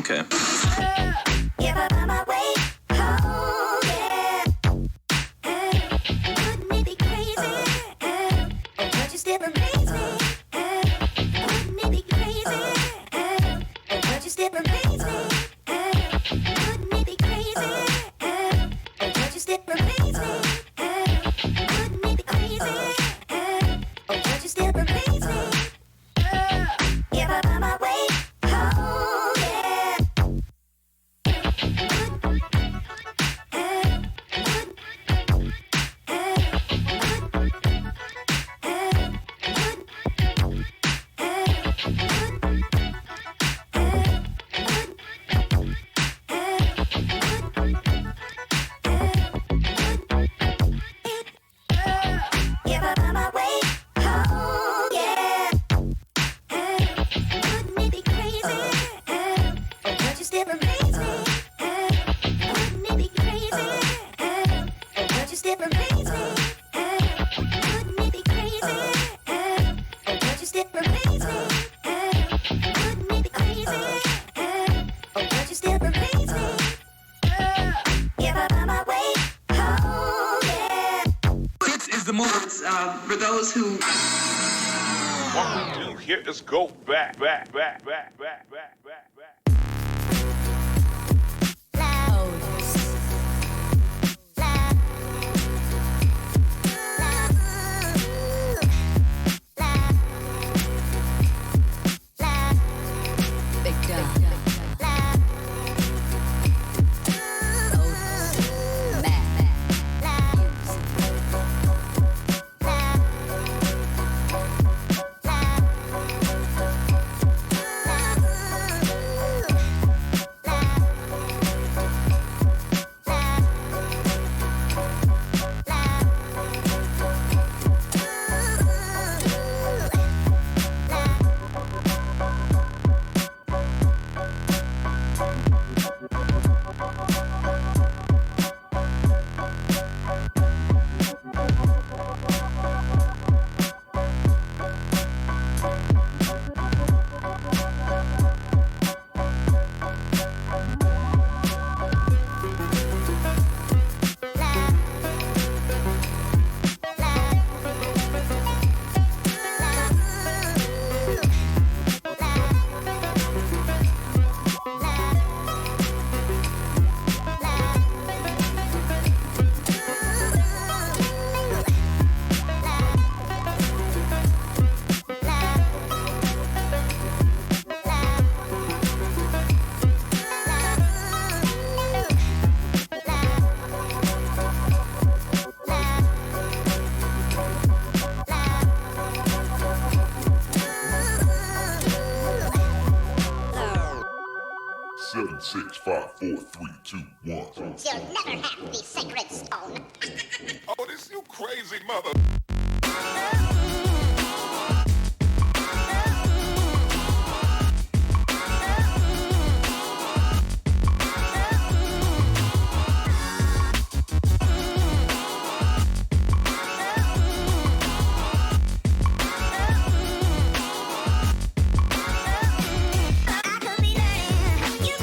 Okay. For those who what we do here is go back. Seven, 6, 5, 4, 3, 2, 1. You'll never have the sacred stone. Oh, this you crazy mother. But I promise you,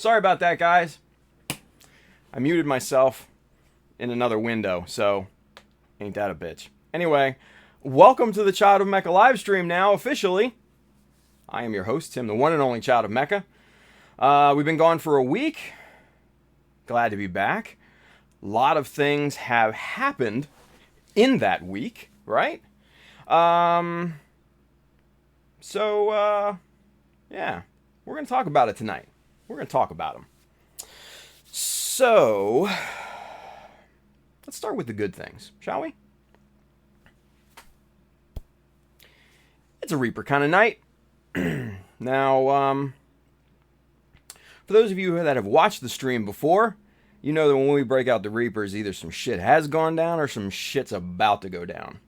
Sorry about that, guys. I muted myself in another window, so ain't that a bitch. Anyway, welcome to the Child of Mecha Livestream now, officially. I am your host, Tim, the one and only Child of Mecha. We've been gone for a week. Glad to be back. A lot of things have happened in that week, right? Yeah, we're going to talk about it tonight. We're going to talk about them. So, let's start with the good things, shall we? It's a Reaper kind of night. Now, for those of you that have watched the stream before, you know that when we break out the Reapers, either some shit has gone down or some shit's about to go down.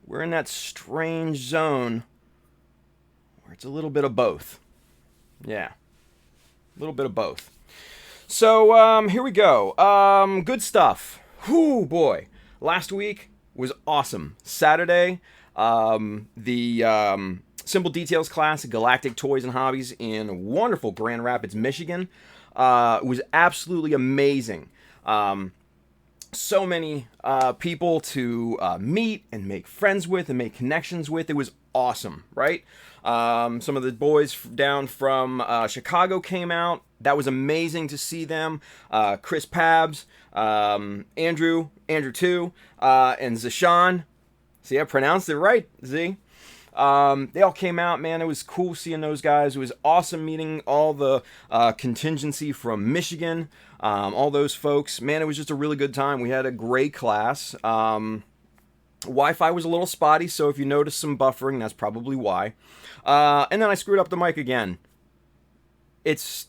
We're in that strange zone where it's a little bit of both. Yeah, a little bit of both. So, here we go. Good stuff. Whoo, boy. Last week was awesome. Saturday, the Simple Details class at Galactic Toys and Hobbies in wonderful Grand Rapids, Michigan, was absolutely amazing. So many people to meet and make friends with and make connections with. It was awesome, right? Some of the boys down from Chicago came out. That was amazing to see them. Chris Pabs, Andrew too, and Zashawn. See, I pronounced it right, Z. They all came out, man. It was cool seeing those guys. It was awesome meeting all the contingency from Michigan, all those folks. Man, it was just a really good time. We had a great class. Wi-Fi was a little spotty, so if you notice some buffering, that's probably why. And then I screwed up the mic again. It's,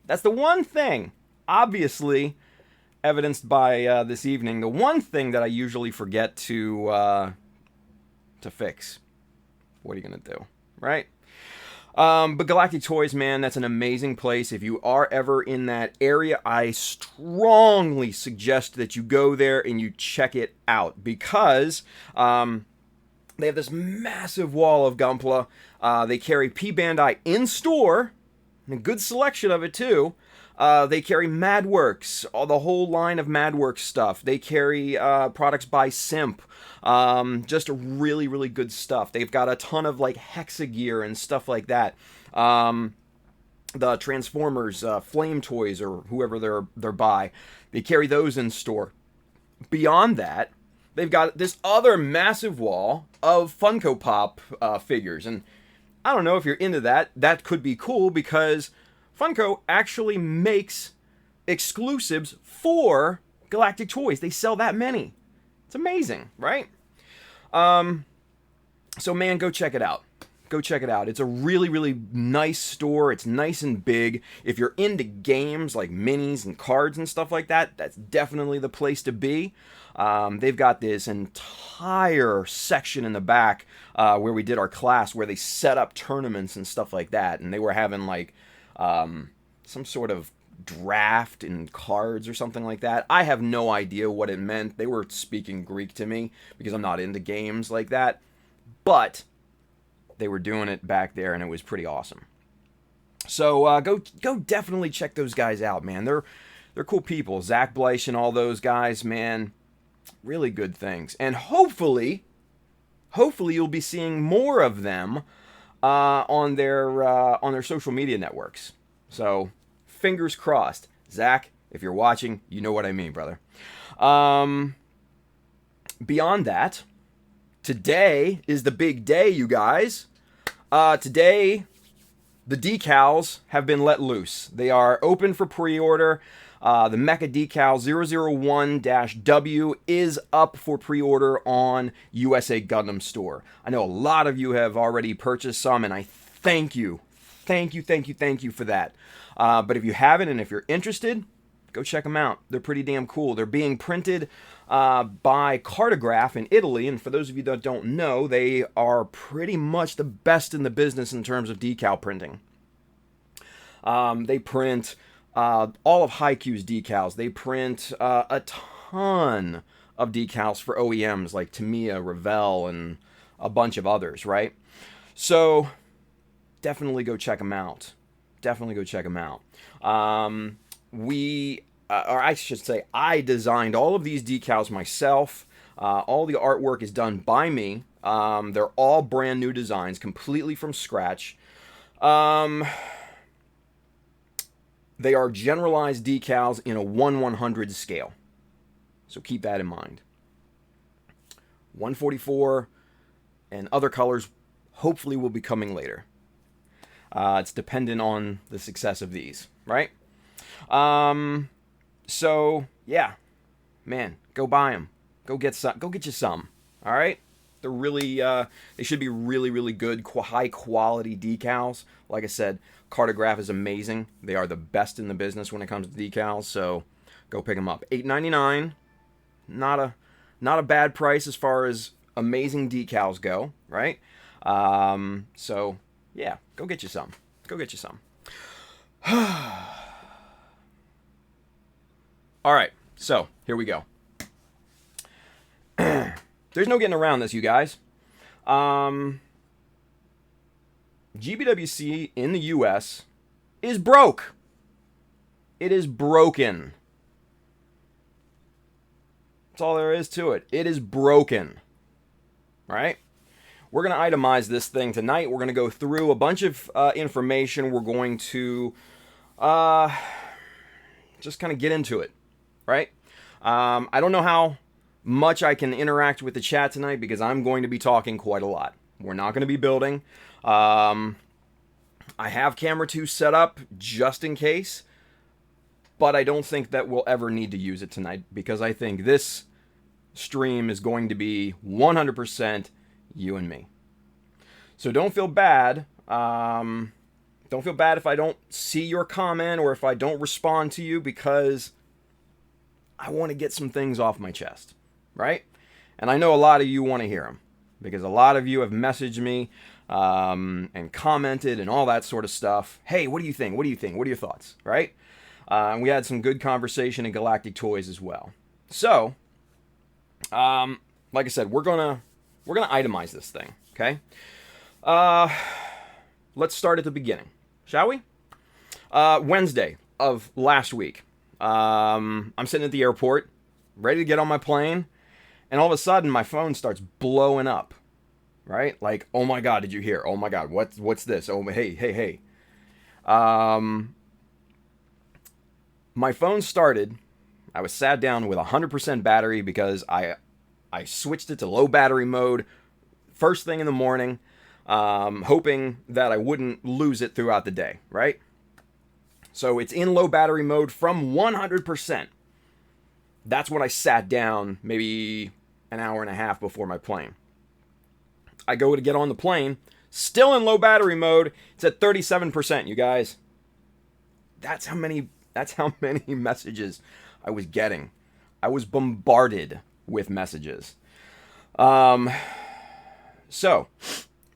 that's the one thing, obviously, evidenced by this evening, the one thing that I usually forget to fix. What are you going to do, right? But Galactic Toys, man, that's an amazing place. If you are ever in that area, I strongly suggest that you go there and you check it out because they have this massive wall of Gunpla. They carry P-Bandai in store, and a good selection of it too. They carry Madworks, the whole line of Madworks stuff. They carry products by Simp. Just really, really good stuff. They've got a ton of like Hexagear and stuff like that. The Transformers, Flame Toys, or whoever they're by, they carry those in store. Beyond that, they've got this other massive wall of Funko Pop figures. And I don't know if you're into that. That could be cool because Funko actually makes exclusives for Galactic Toys. They sell that many. It's amazing, right? So man, go check it out. Go check it out. It's a really, really nice store. It's nice and big. If you're into games like minis and cards and stuff like that, that's definitely the place to be. They've got this entire section in the back where we did our class where they set up tournaments and stuff like that. And they were having like some sort of draft in cards or something like that. I have no idea what it meant. They were speaking Greek to me because I'm not into games like that. But they were doing it back there and it was pretty awesome. So go definitely check those guys out, man. They're cool people. Zach Bleich and all those guys, man. Really good things. And hopefully you'll be seeing more of them on their social media networks. So, fingers crossed. Zach, if you're watching, you know what I mean, brother. Beyond that, today is the big day, you guys. Today, the decals have been let loose. They are open for pre-order. The Mecha Decal 001-W is up for pre-order on USA Gundam Store. I know a lot of you have already purchased some, and I thank you. Thank you for that. But if you haven't and if you're interested, go check them out. They're pretty damn cool. They're being printed by Cartograph in Italy. And for those of you that don't know, they are pretty much the best in the business in terms of decal printing. They print all of Haikyuu's decals. They print a ton of decals for OEMs like Tamiya, Revell, and a bunch of others, right? So definitely go check them out. definitely go check them out. Or I should say, I designed all of these decals myself. All the artwork is done by me. They're all brand new designs, completely from scratch. They are generalized decals in a 1/100 scale. So keep that in mind. 144 and other colors hopefully will be coming later. It's dependent on the success of these, right? So yeah, man, go buy them. Go get some. Go get you some. All right. They're really, they should be really, really good, high quality decals. Like I said, Cartograph is amazing. They are the best in the business when it comes to decals. So go pick them up. $8.99. Not a bad price as far as amazing decals go, right? So yeah, go get you some. Go get you some. All right, so here we go. There's no getting around this, you guys. GBWC in the US is broke. It is broken. That's all there is to it. It is broken. Right? We're going to itemize this thing tonight. We're going to go through a bunch of information. We're going to just kind of get into it. Right? I don't know how much I can interact with the chat tonight because I'm going to be talking quite a lot. We're not going to be building. I have camera 2 set up just in case, but I don't think that we'll ever need to use it tonight because I think this stream is going to be 100% you and me. So don't feel bad. Don't feel bad if I don't see your comment or if I don't respond to you because I want to get some things off my chest. Right? And I know a lot of you want to hear them because a lot of you have messaged me and commented and all that sort of stuff. Hey, what do you think? What do you think? What are your thoughts? Right? And we had some good conversation in Galactic Toys as well. So, like I said, we're gonna itemize this thing. Okay? Let's start at the beginning, shall we? Wednesday of last week. I'm sitting at the airport, ready to get on my plane. And all of a sudden, my phone starts blowing up, right? Like, oh my God, did you hear? Oh my God, what's this? Oh, hey. My phone started, I was sat down with 100% battery because I switched it to low battery mode first thing in the morning, hoping that I wouldn't lose it throughout the day, right? So it's in low battery mode from 100%. That's when I sat down maybe an hour and a half before my plane. I go to get on the plane, still in low battery mode. It's at 37%, you guys. That's how many messages I was getting. I was bombarded with messages. So,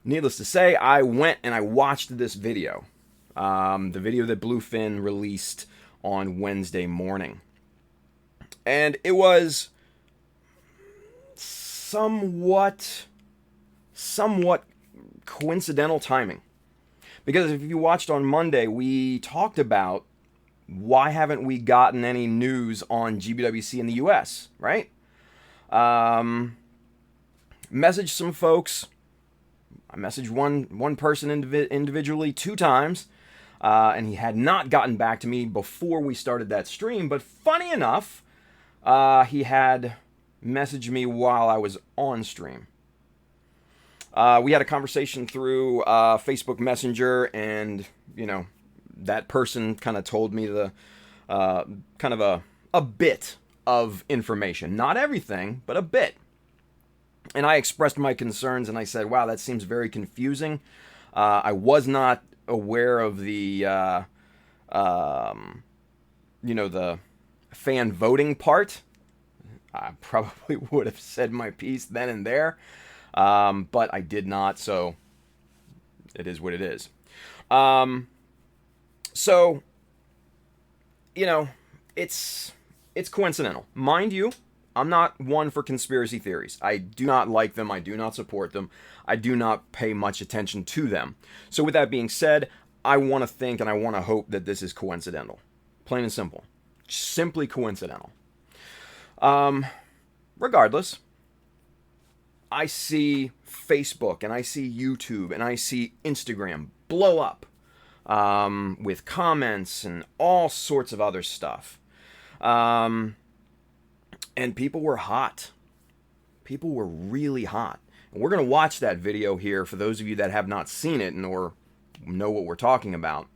needless to say, I went and I watched this video. The video that Bluefin released on Wednesday morning. And it was somewhat coincidental timing. Because if you watched on Monday, we talked about why haven't we gotten any news on GBWC in the US, right? Messaged some folks. I messaged one person individually 2 times. And he had not gotten back to me before we started that stream. But funny enough, he had messaged me while I was on stream. We had a conversation through Facebook Messenger, and that person kind of told me the kind of a bit of information, not everything, but a bit. And I expressed my concerns, and I said, "Wow, that seems very confusing." I was not aware of the the fan voting part. I probably would have said my piece then and there, but I did not, so it is what it is. So, it's coincidental. Mind you, I'm not one for conspiracy theories. I do not like them. I do not support them. I do not pay much attention to them. So with that being said, I want to think and I want to hope that this is coincidental. Plain and simple. Simply coincidental. Regardless, I see Facebook and I see YouTube and I see Instagram blow up with comments and all sorts of other stuff. And people were hot. People were really hot. And we're going to watch that video here for those of you that have not seen it nor know what we're talking about.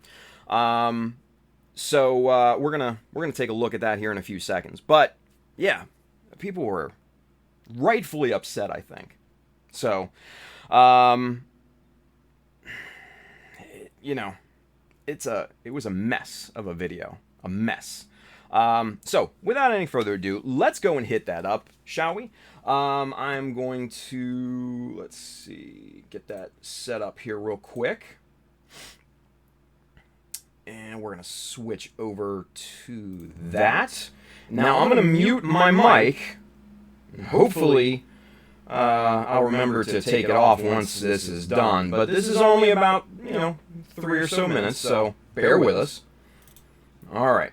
So we're gonna take a look at that here in a few seconds. But yeah, people were rightfully upset, I think. So, you know, it was a mess of a video, a mess. So without any further ado, let's go and hit that up, shall we? I'm going to, let's see, get that set up here real quick. And we're going to switch over to that. Now I'm going to mute my mic. Hopefully, I'll remember to take it off once this is done. But this is only about, 3 or so minutes, so bear with us. All right.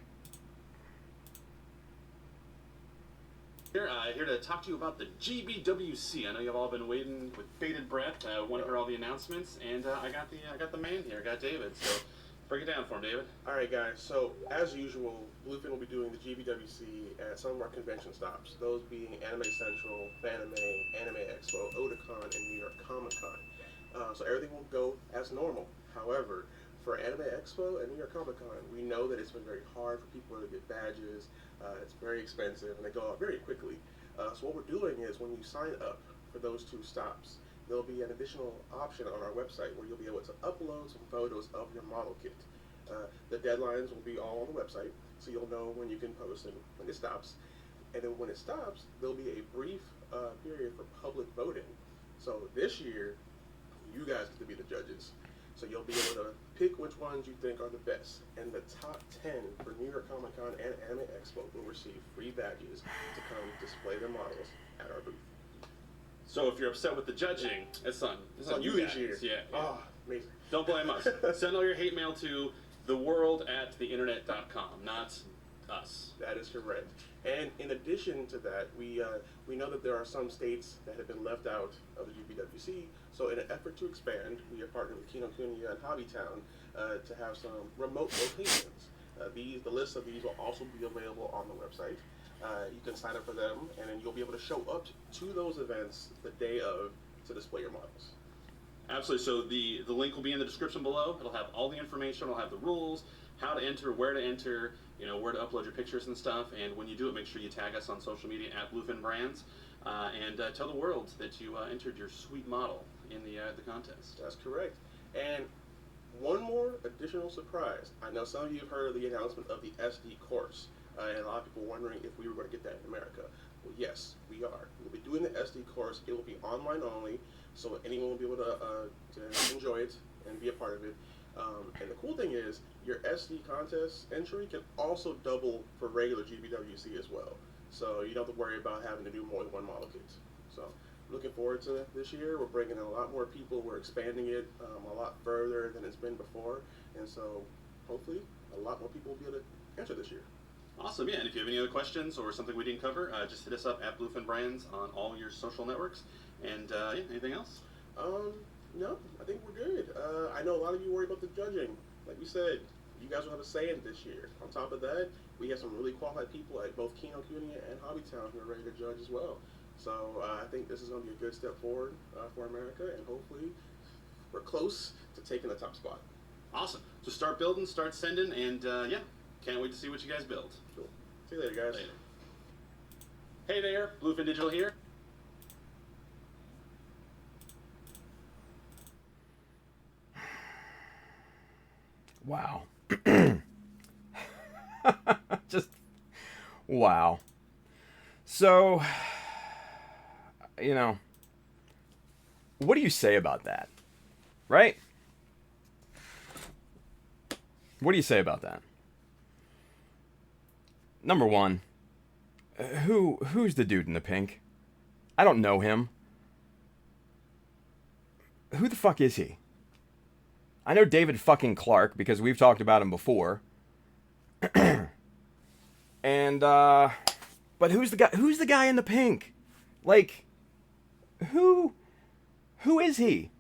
Here to talk to you about the GBWC. I know you've all been waiting with bated breath. Want to hear all the announcements, and I got the man here. I got David. So break it down for him, David. All right, guys. So as usual, Bluefin will be doing the GBWC at some of our convention stops. Those being Anime Central, Fanime, Anime Expo, Otakon, and New York Comic Con. So everything will go as normal. However, for Anime Expo and New York Comic Con, we know that it's been very hard for people to get badges. It's very expensive, and they go out very quickly. So what we're doing is when you sign up for those two stops, there'll be an additional option on our website where you'll be able to upload some photos of your model kit. The deadlines will be all on the website, so you'll know when you can post and when it stops. And then when it stops, there'll be a brief period for public voting. So this year, you guys get to be the judges. So you'll be able to pick which ones you think are the best. And the top 10 for New York Comic Con and Anime Expo will receive free badges to come display their models at our booth. So if you're upset with the judging, it's on you this guys. year. Yeah. Oh, amazing. Don't blame us. Send all your hate mail to theworld@theinternet.com, not us. That is correct. And in addition to that, we know that there are some states that have been left out of the GBWC. So in an effort to expand, we are partnered with Kinokuniya and Hobbytown to have some remote locations. The list of these will also be available on the website. You can sign up for them, and then you'll be able to show up to those events the day of to display your models. Absolutely. So the link will be in the description below. It'll have all the information. It'll have the rules, how to enter, where to enter, where to upload your pictures and stuff. And when you do it, make sure you tag us on social media at Bluefin Brands, and tell the world that you entered your sweet model in the contest. That's correct. And one more additional surprise. I know some of you have heard of the announcement of the SD course, and a lot of people wondering if we were going to get that in America. Well, yes, we are. We'll be doing the SD course. It will be online only, so anyone will be able to enjoy it and be a part of it. And the cool thing is, your SD contest entry can also double for regular GBWC as well. So you don't have to worry about having to do more than one model kit. So looking forward to this year. We're bringing in a lot more people. We're expanding it a lot further than it's been before. And so hopefully a lot more people will be able to enter this year. Awesome, yeah. And if you have any other questions or something we didn't cover, just hit us up at Bluefin Brands on all your social networks. And yeah, anything else? No, I think we're good. I know a lot of you worry about the judging. Like we said, you guys will have a say in it this year. On top of that, we have some really qualified people at both Kinokuniya and Hobbytown who are ready to judge as well. So I think this is going to be a good step forward for America, and hopefully we're close to taking the top spot. Awesome. So start building, start sending, and yeah, can't wait to see what you guys build. Cool. See you later, guys. Later. Hey there, Bluefin Digital here. Wow. Just wow. So, what do you say about that? Right? What do you say about that? Number one, who's the dude in the pink? I don't know him. Who the fuck is he? I know David fucking Clark because we've talked about him before. And but who's the guy? Who's the guy in the pink? Like, who is he?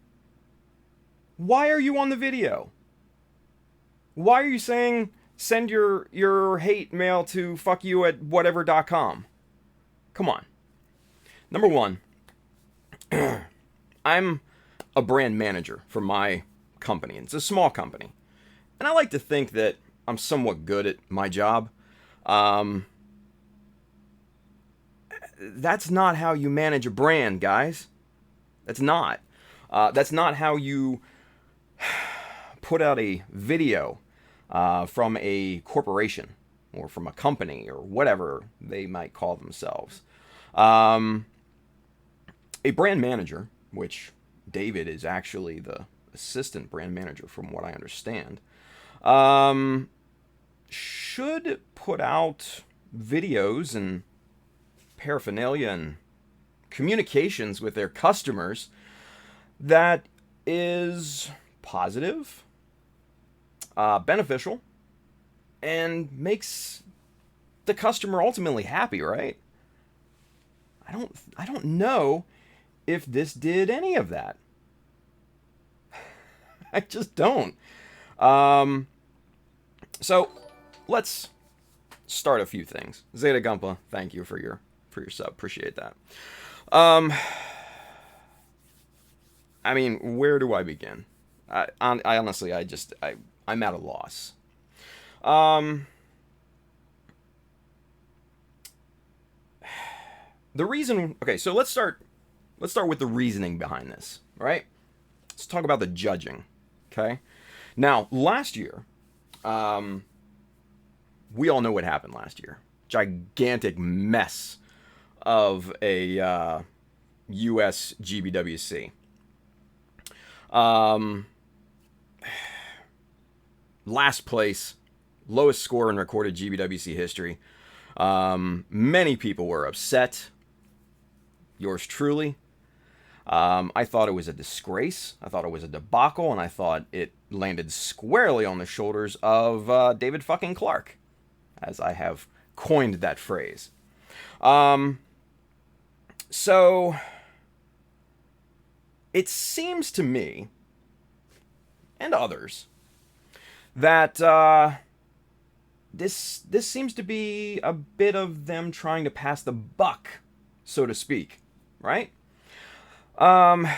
Why are you on the video? Why are you saying send your hate mail to fuckyou@whatever.com? Come on. Number one, I'm a brand manager for my company. It's a small company. And I like to think that I'm somewhat good at my job. That's not how you manage a brand, guys. That's not. That's not how you put out a video from a corporation or from a company or whatever they might call themselves. A brand manager, which David is actually the assistant brand manager from what I understand, should put out videos and paraphernalia and communications with their customers that is positive, beneficial, and makes the customer ultimately happy, right? I don't know if this did any of that. I just don't. So let's start a few things. Zeta Gumpa, thank you for your sub. Appreciate that. I mean, where do I begin? I honestly, I'm at a loss. The reason, okay, so let's start with the reasoning behind this, right? Let's talk about the judging, okay? Now, last year, we all know what happened last year. Gigantic mess of a US GBWC. Last place, lowest score in recorded GBWC history. Many people were upset. Yours truly. I thought it was a disgrace. I thought it was a debacle, and I thought it landed squarely on the shoulders of David fucking Clark, as I have coined that phrase. So it seems to me, and others, that this seems to be a bit of them trying to pass the buck, so to speak, right? You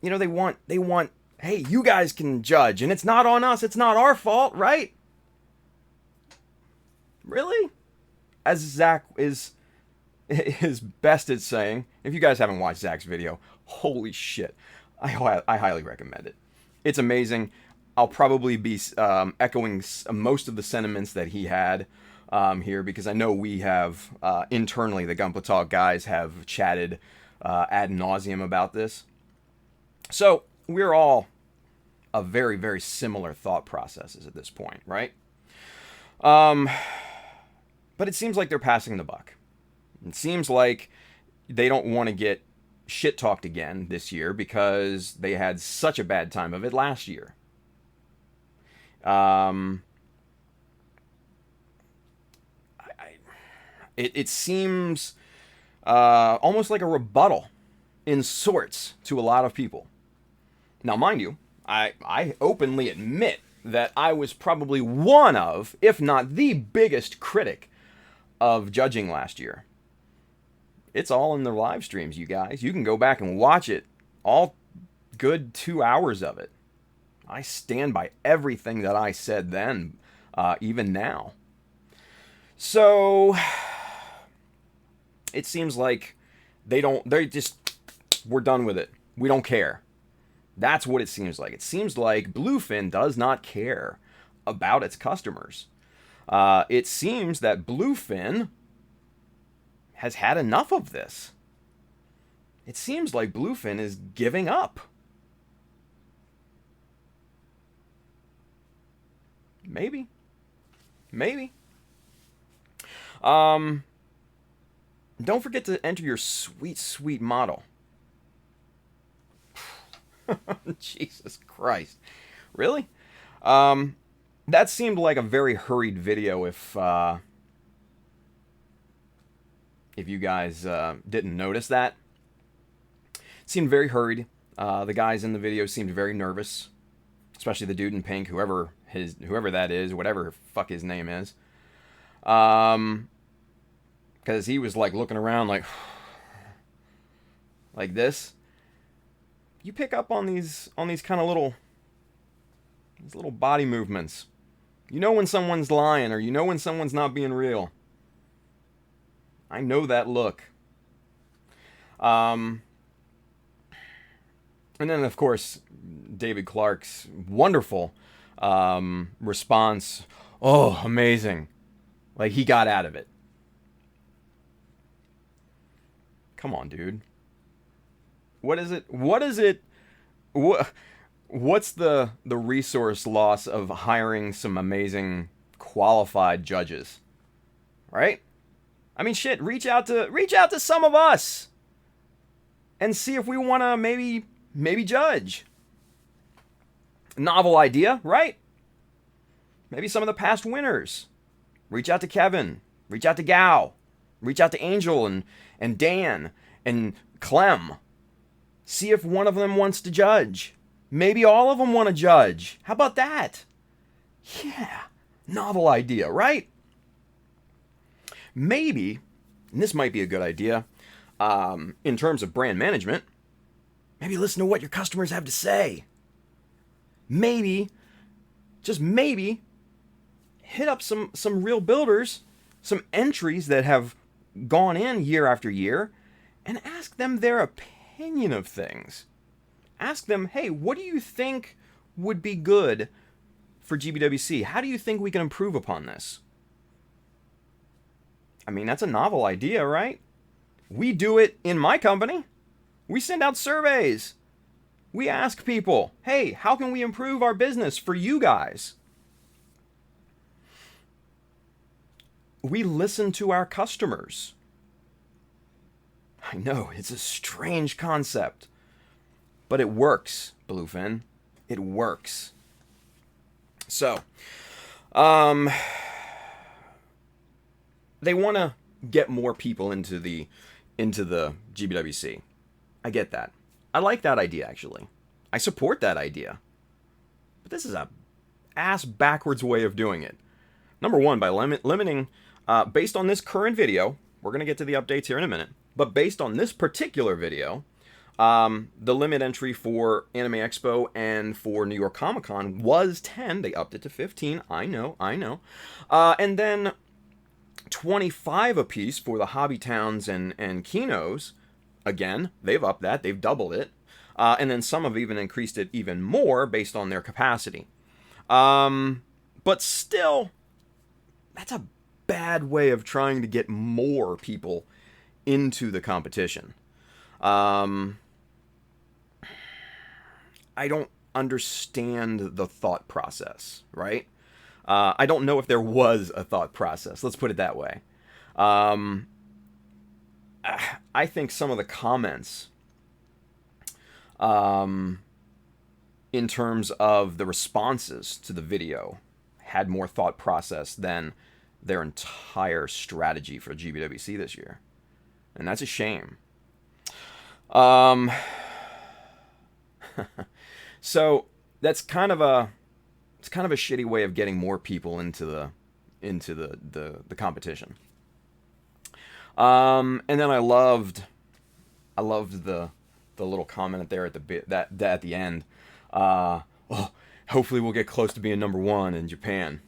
know, they want, hey, you guys can judge, and it's not on us, it's not our fault, right? Really? As Zach is best at saying, if you guys haven't watched Zach's video, holy shit, I highly recommend it. It's amazing. I'll probably be echoing most of the sentiments that he had here, because I know we have, internally, the Gunpla Talk guys have chatted ad nauseum about this. So, we're all of very, very similar thought processes at this point, right? But it seems like they're passing the buck. It seems like they don't want to get shit-talked again this year because they had such a bad time of it last year. It seems almost like a rebuttal in sorts to a lot of people. Now, mind you, I openly admit that I was probably one of, if not the biggest critic of judging last year. It's all in the live streams, you guys. You can go back and watch it. All good 2 hours of it. I stand by everything that I said then, even now. So, it seems like we're done with it. We don't care. That's what it seems like. It seems like Bluefin does not care about its customers. It seems that Bluefin has had enough of this. It seems like Bluefin is giving up. Maybe. Don't forget to enter your sweet, sweet model. Jesus Christ. Really? That seemed like a very hurried video if you guys didn't notice that. It seemed very hurried. The guys in the video seemed very nervous, especially the dude in pink, whoever that is, whatever fuck his name is. Because he was like looking around like this. You pick up on these kind of little body movements. You know when someone's lying, or you know when someone's not being real. I know that look. And then, of course, David Clark's wonderful response. Oh, amazing. Like, he got out of it. Come on, dude. What is it? What's the resource loss of hiring some amazing qualified judges? Right? I mean, shit, reach out to some of us and see if we want to maybe judge. Novel idea, right? Maybe some of the past winners. Reach out to Kevin, reach out to Gao, reach out to Angel and Dan and Clem. See if one of them wants to judge. Maybe all of them want to judge. How about that? Yeah, novel idea, right? Maybe, and this might be a good idea, in terms of brand management, maybe listen to what your customers have to say. Maybe, just maybe, hit up some real builders, some entries that have gone in year after year, and ask them their opinion of things. Ask them, hey, what do you think would be good for GBWC? How do you think we can improve upon this? I mean, that's a novel idea, right? We do it in my company. We send out surveys. We ask people, hey, how can we improve our business for you guys? We listen to our customers. I know, it's a strange concept, but it works, Bluefin. It works. So, they want to get more people into the GBWC. I get that. I like that idea, actually. I support that idea. But this is a ass backwards way of doing it. Number one, by limiting, based on this current video, we're going to get to the updates here in a minute, but based on this particular video, the limit entry for Anime Expo and for New York Comic Con was 10. They upped it to 15. I know. And then 25 apiece for the Hobby Towns and Kinos. Again, they've upped that. They've doubled it. And then some have even increased it even more based on their capacity. But still, that's a bad way of trying to get more people into the competition. I don't understand the thought process, right? I don't know if there was a thought process. Let's put it that way. I think some of the comments, in terms of the responses to the video, had more thought process than their entire strategy for GBWC this year. And that's a shame. So that's kind of a shitty way of getting more people into the competition. And then I loved the little comment there at the end. Hopefully we'll get close to being number one in Japan.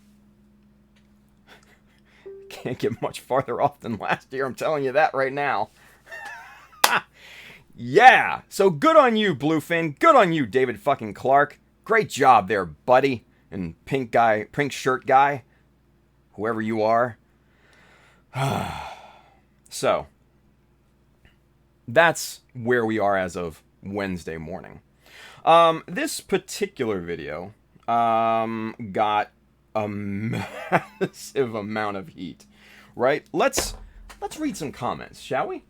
Can't get much farther off than last year, I'm telling you that right now. Yeah, so good on you, Bluefin. Good on you, David fucking Clark. Great job there, buddy. And pink shirt guy, whoever you are. So, that's where we are as of Wednesday morning. This particular video got a massive amount of heat, right? Let's read some comments, shall we?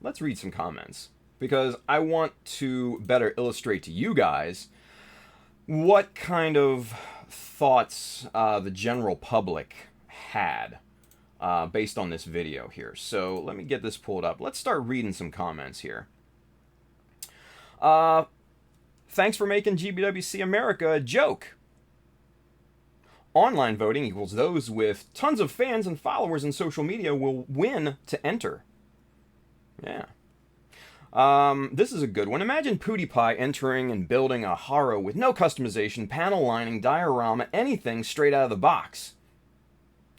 Let's read some comments. because I want to better illustrate to you guys what kind of thoughts the general public had based on this video here. So let me get this pulled up. Let's start reading some comments here. Thanks for making GBWC America a joke. Online voting equals those with tons of fans and followers in social media will win to enter. Yeah. This is a good one. Imagine PewDiePie entering and building a Haro with no customization, panel lining, diorama, anything straight out of the box.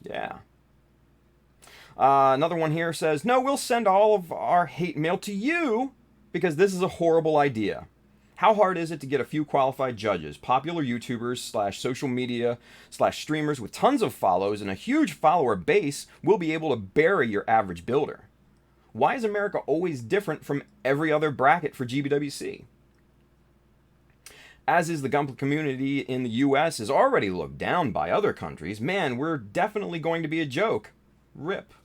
Yeah. Another one here says, no, we'll send all of our hate mail to you because this is a horrible idea. How hard is it to get a few qualified judges, popular YouTubers / social media / streamers with tons of follows and a huge follower base will be able to bury your average builder? Why is America always different from every other bracket for GBWC? As is the Gundam community in the US is already looked down by other countries. Man, we're definitely going to be a joke. RIP.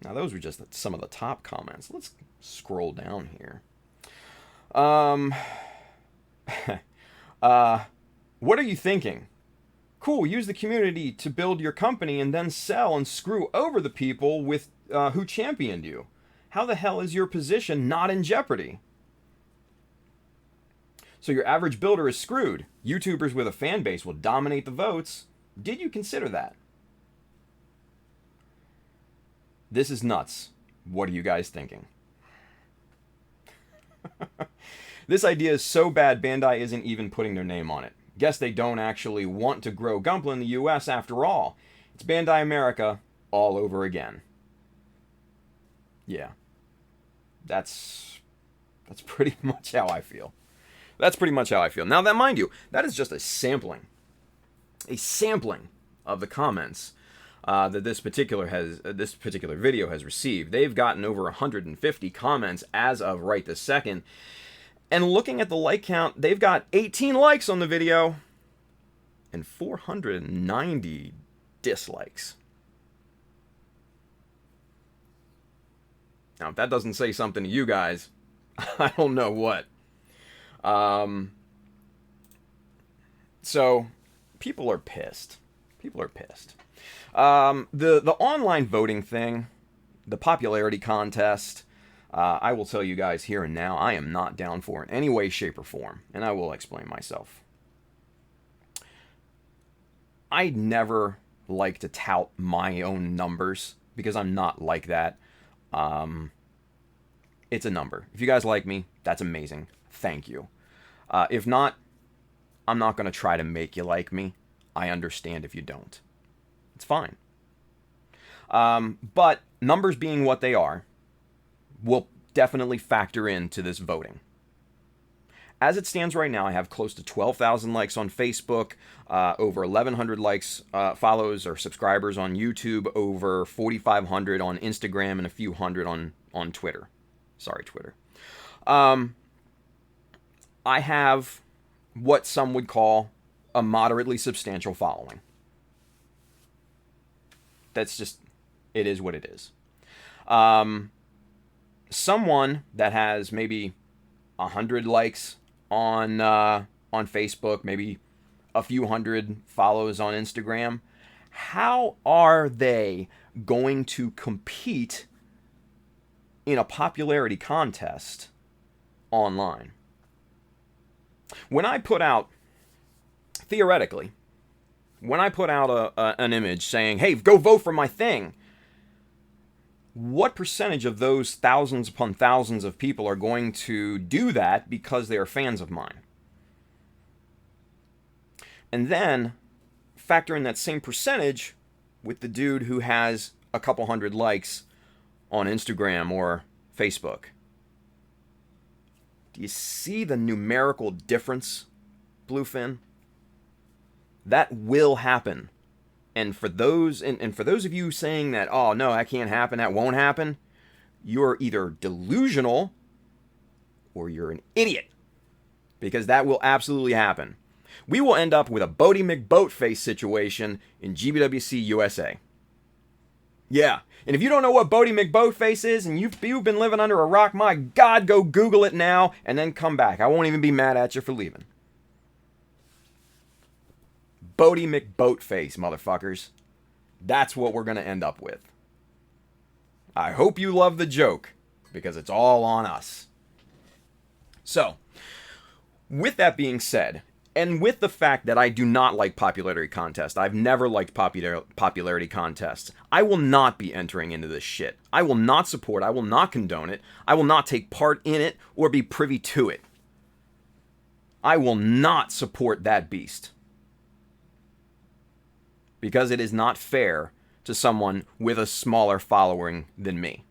Now those were just some of the top comments. Let's scroll down here. What are you thinking? Cool, use the community to build your company and then sell and screw over the people with who championed you. How the hell is your position not in jeopardy? So your average builder is screwed. YouTubers with a fan base will dominate the votes. Did you consider that? This is nuts. What are you guys thinking? This idea is so bad Bandai isn't even putting their name on it. Guess they don't actually want to grow Gunpla in the US after all. It's Bandai America all over again. Yeah. That's pretty much how I feel. That's pretty much how I feel. Now that, mind you, that is just a sampling of the comments that this particular video has received. They've gotten over 150 comments as of right this second. And looking at the like count, they've got 18 likes on the video and 490 dislikes. Now, if that doesn't say something to you guys, I don't know what. So, people are pissed. People are pissed. The online voting thing, the popularity contest, I will tell you guys here and now, I am not down for in any way, shape, or form, and I will explain myself. I never like to tout my own numbers because I'm not like that. It's a number. If you guys like me, that's amazing. Thank you. If not, I'm not going to try to make you like me. I understand if you don't. It's fine. But numbers being what they are, will definitely factor into this voting. As it stands right now, I have close to 12,000 likes on Facebook, over 1,100 likes, follows or subscribers on YouTube, over 4,500 on Instagram, and a few hundred on Twitter. Sorry, Twitter. I have what some would call a moderately substantial following. That's just, it is what it is. Someone that has maybe 100 likes on Facebook, maybe a few hundred follows on Instagram, how are they going to compete in a popularity contest online? When I put out, theoretically, when I put out an image saying, hey, go vote for my thing, what percentage of those thousands upon thousands of people are going to do that because they are fans of mine? And then factor in that same percentage with the dude who has a couple hundred likes on Instagram or Facebook. Do you see the numerical difference, Bluefin? That will happen. And for those of you saying that, oh no, that can't happen, that won't happen, you're either delusional or you're an idiot. Because that will absolutely happen. We will end up with a Bodie McBoatface situation in GBWC USA. Yeah. And if you don't know what Bodie McBoatface is and you've been living under a rock, my God, go Google it now and then come back. I won't even be mad at you for leaving. Bodie McBoatface, motherfuckers. That's what we're going to end up with. I hope you love the joke, because it's all on us. So, with that being said, and with the fact that I do not like popularity contests, I've never liked popularity contests, I will not be entering into this shit. I will not support, I will not condone it, I will not take part in it or be privy to it. I will not support that beast. Because it is not fair to someone with a smaller following than me.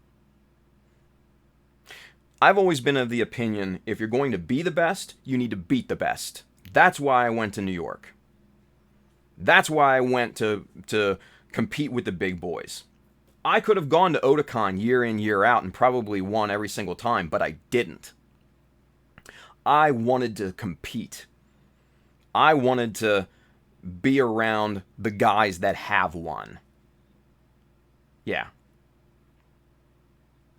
I've always been of the opinion, if you're going to be the best, you need to beat the best. That's why I went to New York. That's why I went to compete with the big boys. I could have gone to Otakon year in, year out and probably won every single time, but I didn't. I wanted to compete. I wanted to be around the guys that have won. Yeah.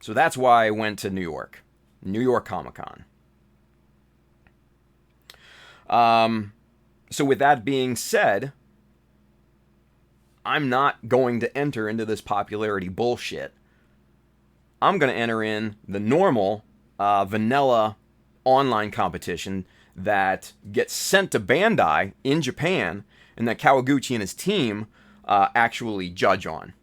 So that's why I went to New York. New York Comic Con. So with that being said, I'm not going to enter into this popularity bullshit. I'm going to enter in the normal, vanilla online competition that gets sent to Bandai in Japan and that Kawaguchi and his team actually judge on.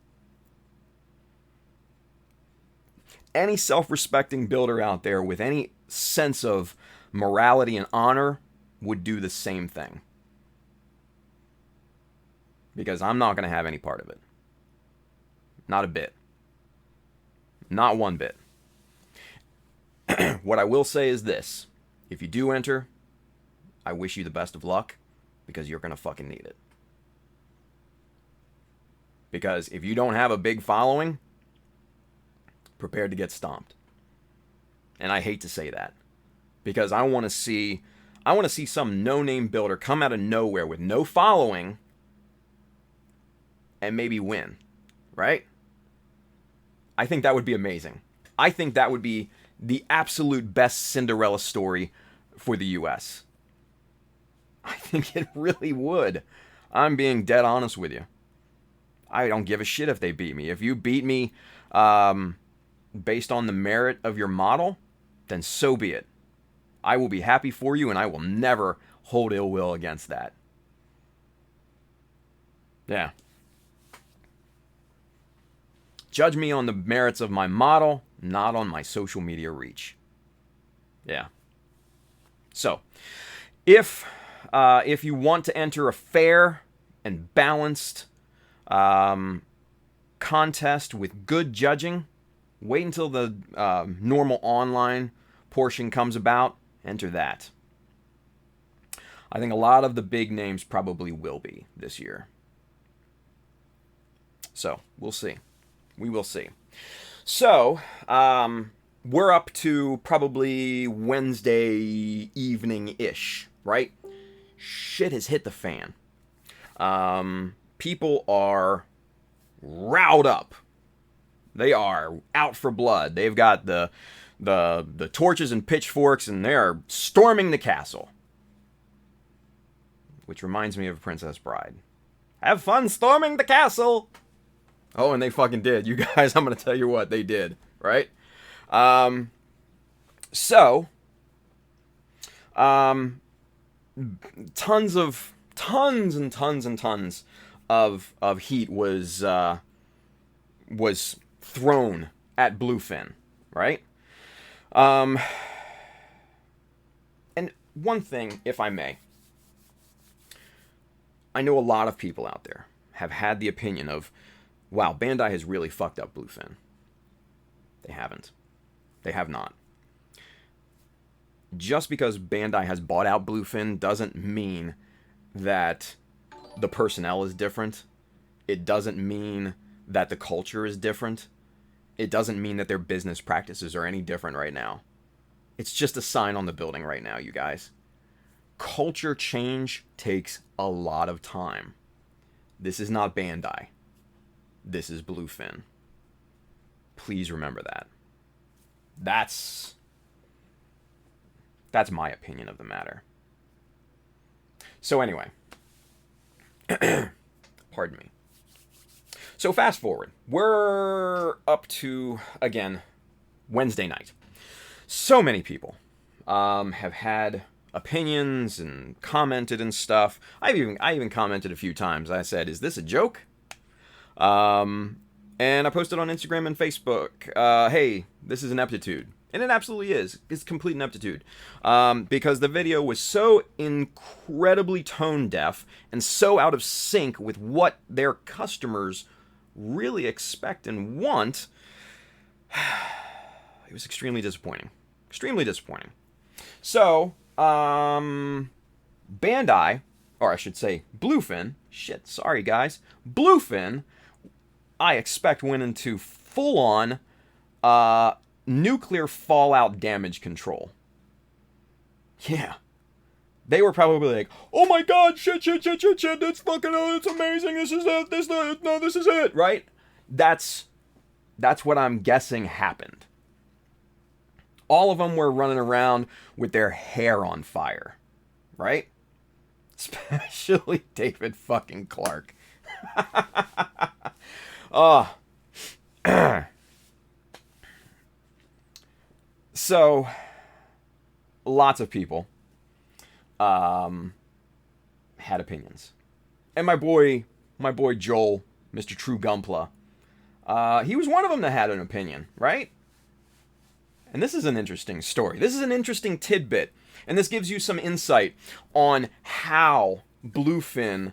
Any self-respecting builder out there with any sense of morality and honor would do the same thing. Because I'm not going to have any part of it. Not a bit. Not one bit. What I will say is this. If you do enter, I wish you the best of luck, because you're going to fucking need it. Because if you don't have a big following, prepare to get stomped. And I hate to say that, because I want to see some no-name builder come out of nowhere with no following and maybe win, right? I think that would be amazing. I think that would be the absolute best Cinderella story for the US. I think it really would. I'm being dead honest with you. I don't give a shit if they beat me. If you beat me based on the merit of your model, then so be it. I will be happy for you, and I will never hold ill will against that. Yeah. Judge me on the merits of my model, not on my social media reach. Yeah. So, if you want to enter a fair and balanced contest with good judging, wait until the normal online portion comes about. Enter that. I think a lot of the big names probably will be this year. So, we'll see. We will see. So, we're up to probably Wednesday evening-ish, right? Shit has hit the fan. People are riled up. They are out for blood. They've got the torches and pitchforks, and they are storming the castle. Which reminds me of Princess Bride. Have fun storming the castle! Oh, and they fucking did. You guys, I'm going to tell you what, they did. Right? Tons and tons of heat was thrown at Bluefin, right? And one thing, if I may, I know a lot of people out there have had the opinion of, wow, Bandai has really fucked up Bluefin. They haven't. They have not. Just because Bandai has bought out Bluefin doesn't mean that the personnel is different. It doesn't mean that the culture is different. It doesn't mean that their business practices are any different right now. It's just a sign on the building right now, you guys. Culture change takes a lot of time. This is not Bandai. this is Bluefin. Please remember that. That's my opinion of the matter. So anyway, pardon me. So fast forward. We're up to, again, Wednesday night. So many people have had opinions and commented and stuff. I even commented a few times. I said, "Is this a joke?" And I posted on Instagram and Facebook, "Hey, this is ineptitude." And it absolutely is. It's complete ineptitude. Because the video was so incredibly tone deaf and so out of sync with what their customers really expect and want. It was extremely disappointing. Extremely disappointing. So, Bandai, or I should say Bluefin, shit, sorry guys, Bluefin, I expect went into full-on nuclear fallout damage control. Yeah. They were probably like, "Oh my god, shit, that's fucking, it's amazing, this is it, right?" That's what I'm guessing happened. All of them were running around with their hair on fire, right? Especially David fucking Clark. Oh. So, lots of people had opinions. And my boy Joel, Mr. True Gunpla, he was one of them that had an opinion, right? And this is an interesting story. This is an interesting tidbit. And this gives you some insight on how Bluefin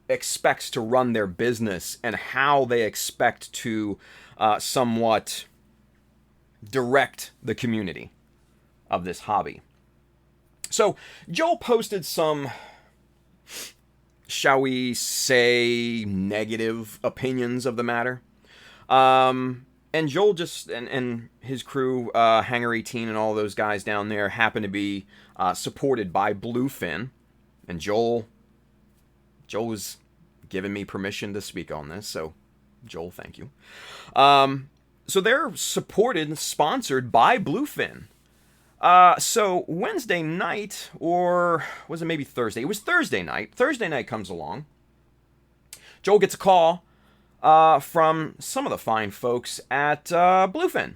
expects to run their business and how they expect to somewhat direct the community of this hobby. So, Joel posted some, shall we say, negative opinions of the matter. And Joel just, and his crew, Hangar 18 and all those guys down there, happen to be supported by Bluefin. And Joel was giving me permission to speak on this, so Joel, thank you. So they're supported and sponsored by Bluefin. So Wednesday night, or was it maybe Thursday? It was Thursday night. Thursday night comes along. Joel gets a call from some of the fine folks at Bluefin.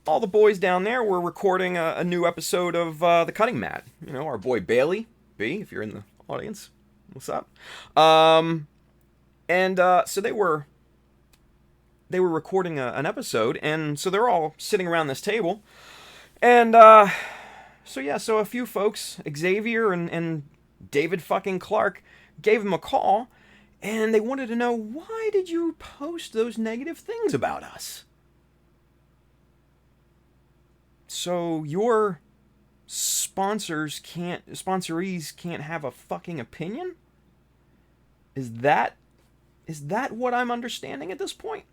All the boys down there were recording a new episode of The Cutting Mat. You know, our boy Bailey, B, if you're in the audience, what's up? So they were recording an episode, and so they're all sitting around this table. And so a few folks, Xavier and David fucking Clark, gave him a call, and they wanted to know, why did you post those negative things about us? So your sponsorees can't have a fucking opinion? Is that what I'm understanding at this point?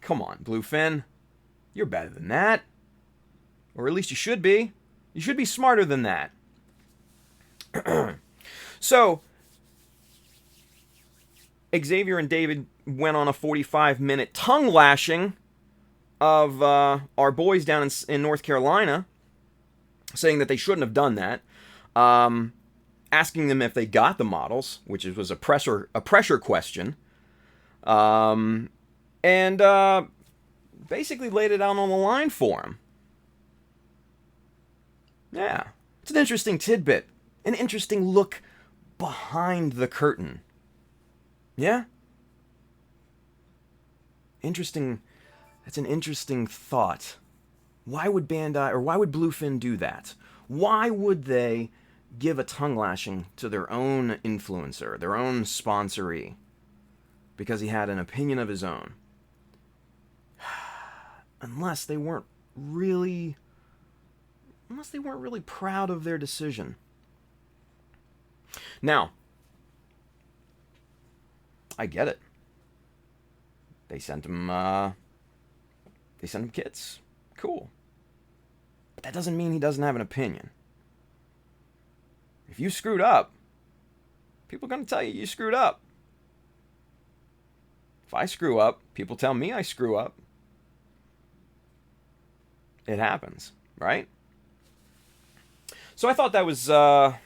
Come on, Bluefin. You're better than that. Or at least you should be. You should be smarter than that. So, Xavier and David went on a 45-minute tongue lashing of our boys down in North Carolina, saying that they shouldn't have done that, asking them if they got the models, which was a pressure question, and basically laid it out on the line for him. Yeah, it's an interesting tidbit, an interesting look behind the curtain. Yeah? Interesting. That's an interesting thought. Why would Bandai, or why would Bluefin do that? Why would they give a tongue lashing to their own influencer, their own sponsoree, because he had an opinion of his own? Unless they weren't really proud of their decision. Now, I get it. They sent him kits. Cool. But that doesn't mean he doesn't have an opinion. If you screwed up, People are going to tell you screwed up. If I screw up, people tell me I screw up. It happens, right? So I thought that was a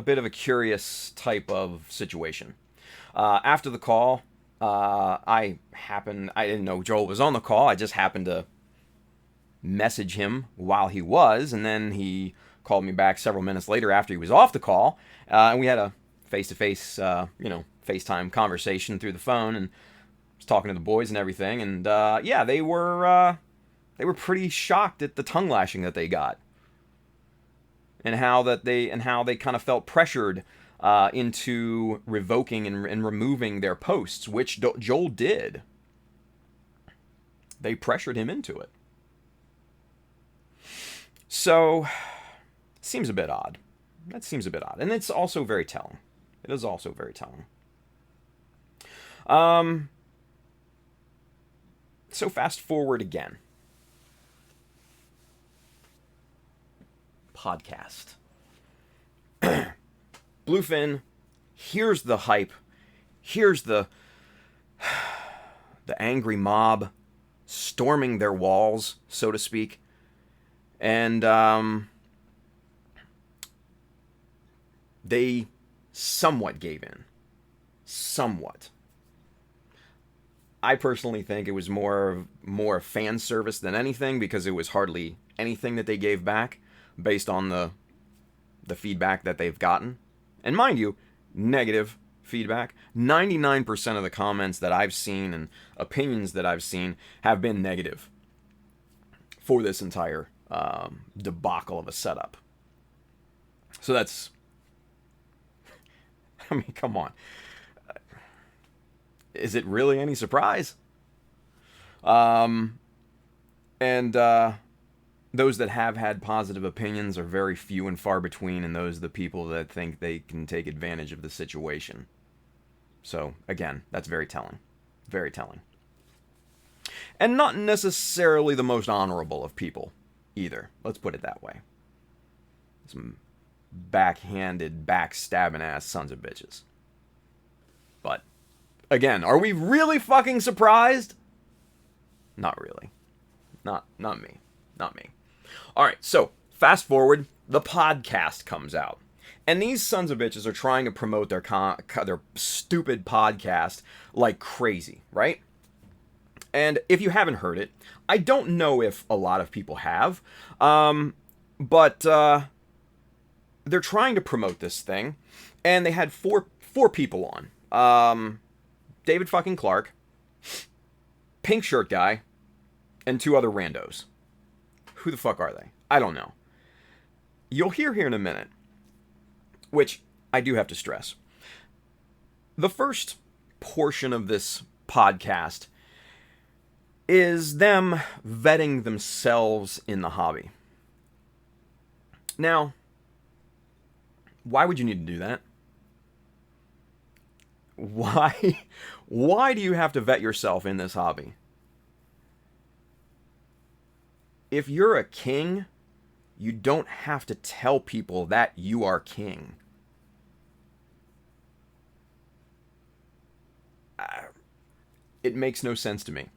bit of a curious type of situation. After the call, I didn't know Joel was on the call. I just happened to message him while he was, and then he called me back several minutes later after he was off the call, and we had a face-to-face, FaceTime conversation through the phone, and was talking to the boys and everything, and yeah, they were pretty shocked at the tongue lashing that they got, and how they kind of felt pressured into revoking and removing their posts, which Joel did. They pressured him into it. So, seems a bit odd. That seems a bit odd. And it's also very telling. It is also very telling. So fast forward again. Podcast. Bluefin hears the hype. Hears the angry mob storming their walls, so to speak. And they somewhat gave in. Somewhat. I personally think it was more fan service than anything, because it was hardly anything that they gave back based on the feedback that they've gotten. And mind you, negative feedback. 99% of the comments that I've seen and opinions that I've seen have been negative for this entire debacle of a setup. So that's, I mean, come on. Is it really any surprise? And those that have had positive opinions are very few and far between, and those are the people that think they can take advantage of the situation. So, again, that's very telling. Very telling. And not necessarily the most honorable of people, either. Let's put it that way. Some backhanded, backstabbing ass sons of bitches. But, again, are we really fucking surprised? Not really. Not me. Not me. Alright, so, fast forward, the podcast comes out. And these sons of bitches are trying to promote their stupid podcast like crazy, right? And if you haven't heard it, I don't know if a lot of people have, but they're trying to promote this thing, and they had four people on. David fucking Clark, pink shirt guy, and two other randos. Who the fuck are they? I don't know. You'll hear here in a minute, which I do have to stress. The first portion of this podcast is them vetting themselves in the hobby. Now, why would you need to do that? Why do you have to vet yourself in this hobby? If you're a king, you don't have to tell people that you are king. It makes no sense to me.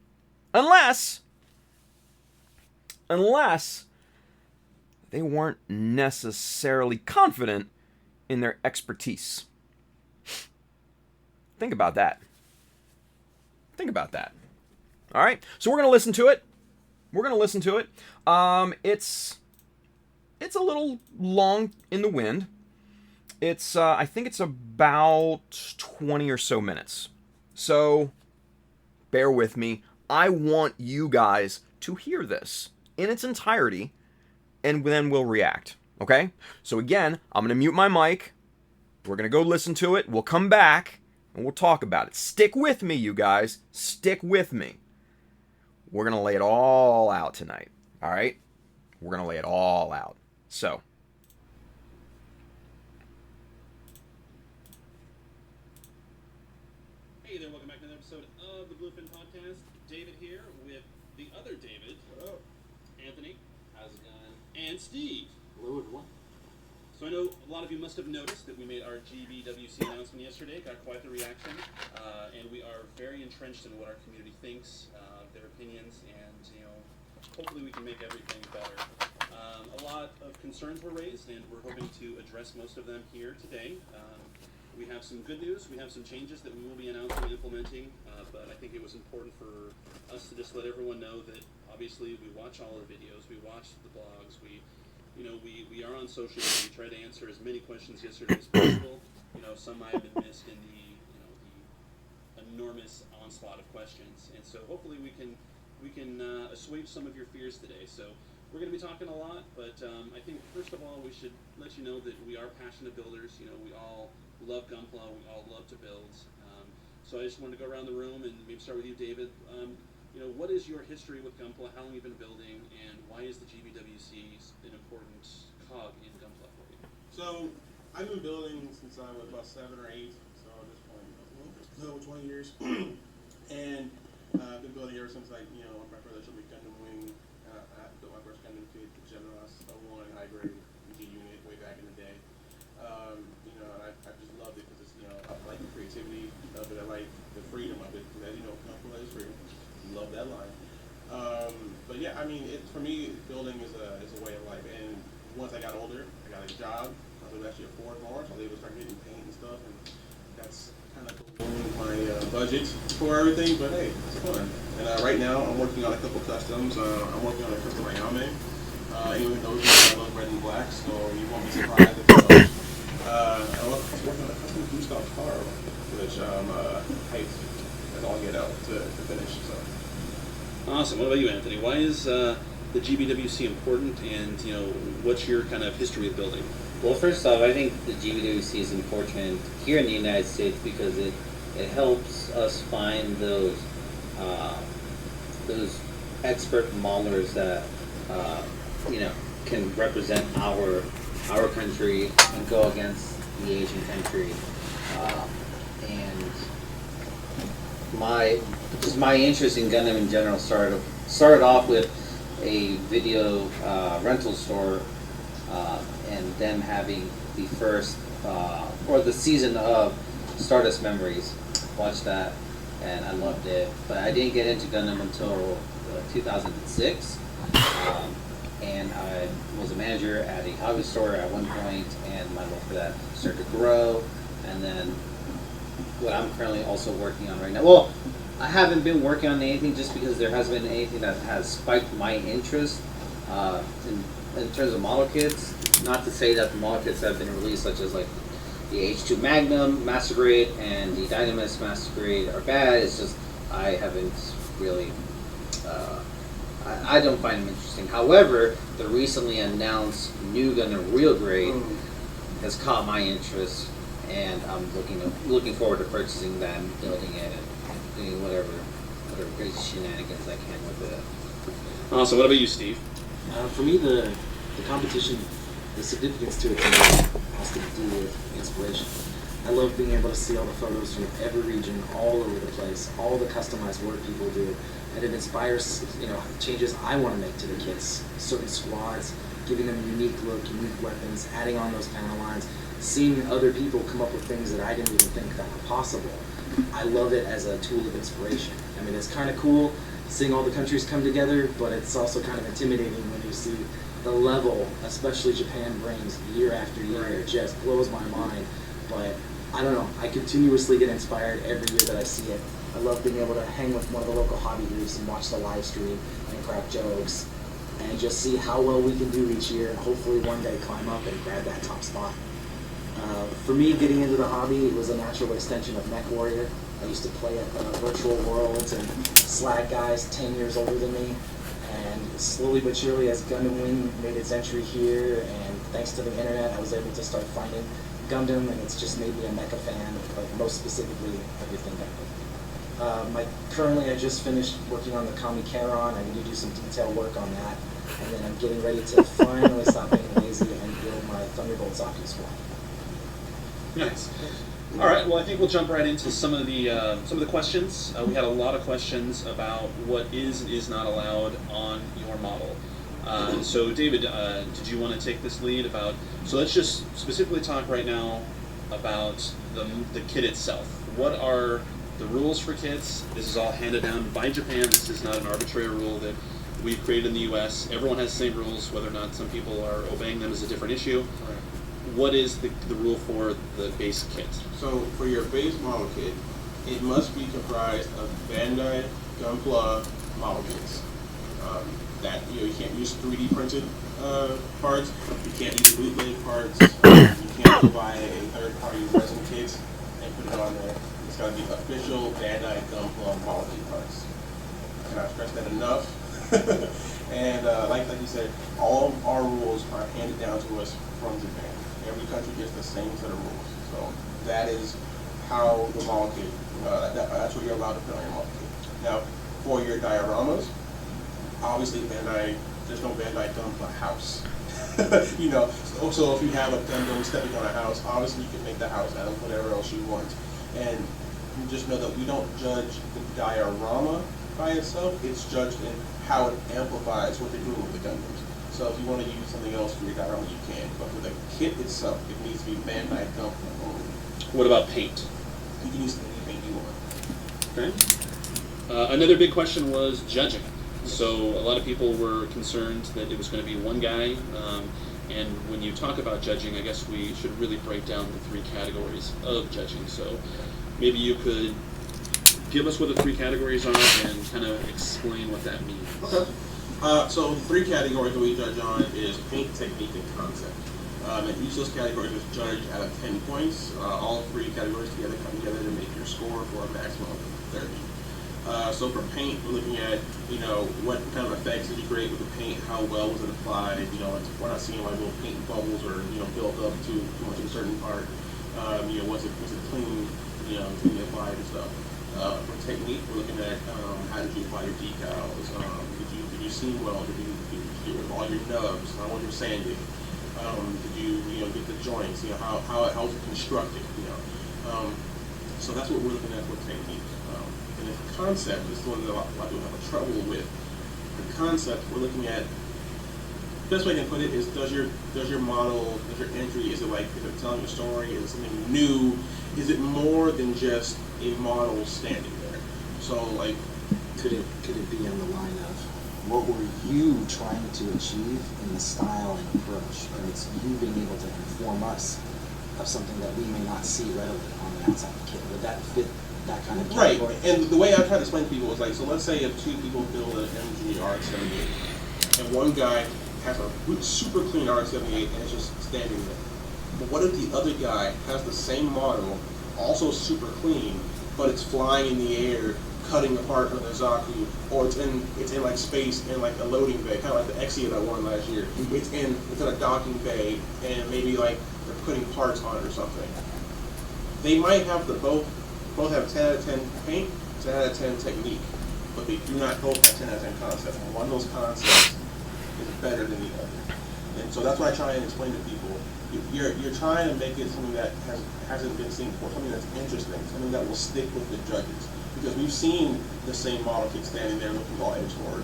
Unless they weren't necessarily confident in their expertise. Think about that. Think about that. All right, so we're going to listen to it. It's a little long in the wind. It's I think it's about 20 or so minutes. So bear with me. I want you guys to hear this in its entirety, and then we'll react. Okay? So again, I'm going to mute my mic. We're going to go listen to it. We'll come back, and we'll talk about it. Stick with me, you guys. Stick with me. We're going to lay it all out tonight. All right? We're going to lay it all out. So. Hey there, welcome back to another episode of the Bluefin Podcast. David here with the other David. Hello. Anthony. How's it going? And Steve. Hello, everyone. So So I know a lot of you must have noticed that we made our GBWC announcement yesterday, got quite the reaction, and we are very entrenched in what our community thinks, their opinions, and hopefully we can make everything better. A lot of concerns were raised, and we're hoping to address most of them here today. We have some good news. We have some changes that we will be announcing and implementing, but I think it was important for us to just let everyone know that obviously we watch all the videos, we watch the blogs, we are on social media. We try to answer as many questions yesterday as possible. Some might have been missed in the enormous onslaught of questions, and so hopefully we can assuage some of your fears today. So we're going to be talking a lot, but I think first of all we should let you know that we are passionate builders. We all love Gunpla. We all love to build. So I just wanted to go around the room and maybe start with you, David. What is your history with Gunpla? How long have you been building, and why is the GBWC an important cog in Gunpla for you? So I've been building since I was about 7 or 8. So at this point, over 20 years, and I've been building ever since my brother showed me Gundam Wing. I built my first Gundam kit, the Generos 01 high grade G unit way back in the day. I just loved it because I like the creativity of it. I like the freedom of it. Because Gunpla is freedom. Love that line. But yeah, for me, building is a way of life. And once I got older, I got a job. I was actually a Ford March. I was able to start getting paint and stuff, and that's kind of my budget for everything. But hey, it's fun. And right now, I'm working on a couple customs. I'm working on a custom Ayame. Even though I love red and black, so you won't be surprised if I'm working on a custom Gustav car, which I'm hyped as all get out to finish. So. Awesome. What about you, Anthony? Why is the GBWC important, and what's your kind of history of building? Well, first off, I think the GBWC is important here in the United States because it helps us find those expert maulers that can represent our country and go against the Asian country. And my interest in Gundam in general started off with a video rental store, and them having the first or the season of Stardust Memories. Watched that, and I loved it. But I didn't get into Gundam until 2006, and I was a manager at a hobby store at one point, and my love for that started to grow. And then what I'm currently also working on right now. Well, I haven't been working on anything just because there hasn't been anything that has spiked my interest in terms of model kits. Not to say that the model kits that have been released, such as like the H2 Magnum Master Grade and the Dynamis Master Grade, are bad. It's just I haven't really. I don't find them interesting. However, the recently announced new Gundam Real Grade has caught my interest, and I'm looking forward to purchasing that and building it and doing whatever crazy shenanigans I can with it. Awesome. What about you, Steve? For me, the competition, the significance to it has to do with inspiration. I love being able to see all the photos from every region, all over the place, all the customized work people do, and it inspires, changes I want to make to the kits. Certain squads, giving them a unique look, unique weapons, adding on those panel lines, seeing other people come up with things that I didn't even think that were possible. I love it as a tool of inspiration. It's kind of cool seeing all the countries come together, but it's also kind of intimidating when you see the level, especially Japan brings year after year. It just blows my mind. But I don't know, I continuously get inspired every year that I see it. I love being able to hang with one of the local hobby groups and watch the live stream and crack jokes and just see how well we can do each year, and hopefully one day climb up and grab that top spot. For me, getting into the hobby was a natural extension of Mech Warrior. I used to play at virtual worlds and slag guys 10 years older than me, and slowly but surely as Gundam Wing made its entry here, and thanks to the internet, I was able to start finding Gundam, and it's just made me a mecha fan, but most specifically everything Gundam. Currently, I just finished working on the Kami Charon. I need to do some detail work on that, and then I'm getting ready to finally stop being lazy and build my Thunderbolt Zaku squad. Nice. All right. Well, I think we'll jump right into some of the questions. We had a lot of questions about what is and is not allowed on your model. So David, did you want to take this lead about? So let's just specifically talk right now about the kit itself. What are the rules for kits? This is all handed down by Japan. This is not an arbitrary rule that we've created in the U.S. Everyone has the same rules. Whether or not some people are obeying them is a different issue. Right. What is the rule for the base kit? So for your base model kit, it must be comprised of Bandai Gunpla model kits. That you can't use 3D printed parts. You can't use bootleg parts. You can't go buy a third-party resin kit and put it on there. It's got to be official Bandai Gunpla model kit parts. I cannot stress that enough. And like you said, all of our rules are handed down to us from Japan. Every country gets the same set of rules. So that is how the model kit. That's what you're allowed to put on your model kit. Now, for your dioramas, obviously there's no Bandai Gunpla house. You know, so if you have a Gundam stepping on a house, obviously you can make the house out of whatever else you want. And you just know that we don't judge the diorama by itself, it's judged in how it amplifies what they're doing with the Gundams. So if you want to use something else for your diorama, you can. But for the kit itself, it needs to be Bandai Gunpla only. What about paint? You can use any paint you want. Okay. Another big question was judging. So a lot of people were concerned that it was going to be one guy. And when you talk about judging, I guess we should really break down the 3 categories of judging. So maybe you could give us what the 3 categories are and kind of explain what that means. Okay. So the 3 categories that we judge on is paint, technique, and concept. And each of those categories is judged out of 10 points. All 3 categories together come together to make your score for a maximum of 30. So for paint, we're looking at, you know, what kind of effects did you create with the paint, how well was it applied, you know, we're not seeing like little paint bubbles or, you know, built up too much of a certain part. You know, was it clean, you know, cleanly applied and stuff. For technique, we're looking at how did you apply your decals, did you seam well, did you get rid of all your nubs, how was your sanding, did you know, get the joints, you know, how was it constructed, you know. So that's what we're looking at for technique. And the concept is the one that a lot of people have trouble with. The concept, we're looking at, the best way I can put it is, does your model, does your entry, is it telling a story, is it something new, is it more than just a model standing there? So like, Could it be on the line of what were you trying to achieve in the style and approach? And it's you being able to inform us of something that we may not see readily on the outside of the kit. Would that fit that kind of category? Right, and the way I try to explain to people is like, so let's say if 2 people build an MG RX-78, and one guy has a super clean RX-78 and it's just standing there. But what if the other guy has the same model, also super clean, but it's flying in the air, cutting apart of the Zaku, or it's in like space in like a loading bay, kind of like the Exia that I won last year. It's in a docking bay, and maybe like they're putting parts on it or something. They might have both have 10 out of 10 paint, 10 out of 10 technique, but they do not both have 10 out of 10 concepts. And one of those concepts is better than the other. And so that's what I try and explain to people. You're trying to make it something that hasn't been seen before, something that's interesting, something that will stick with the judges. Because we've seen the same model kit standing there looking all edgelord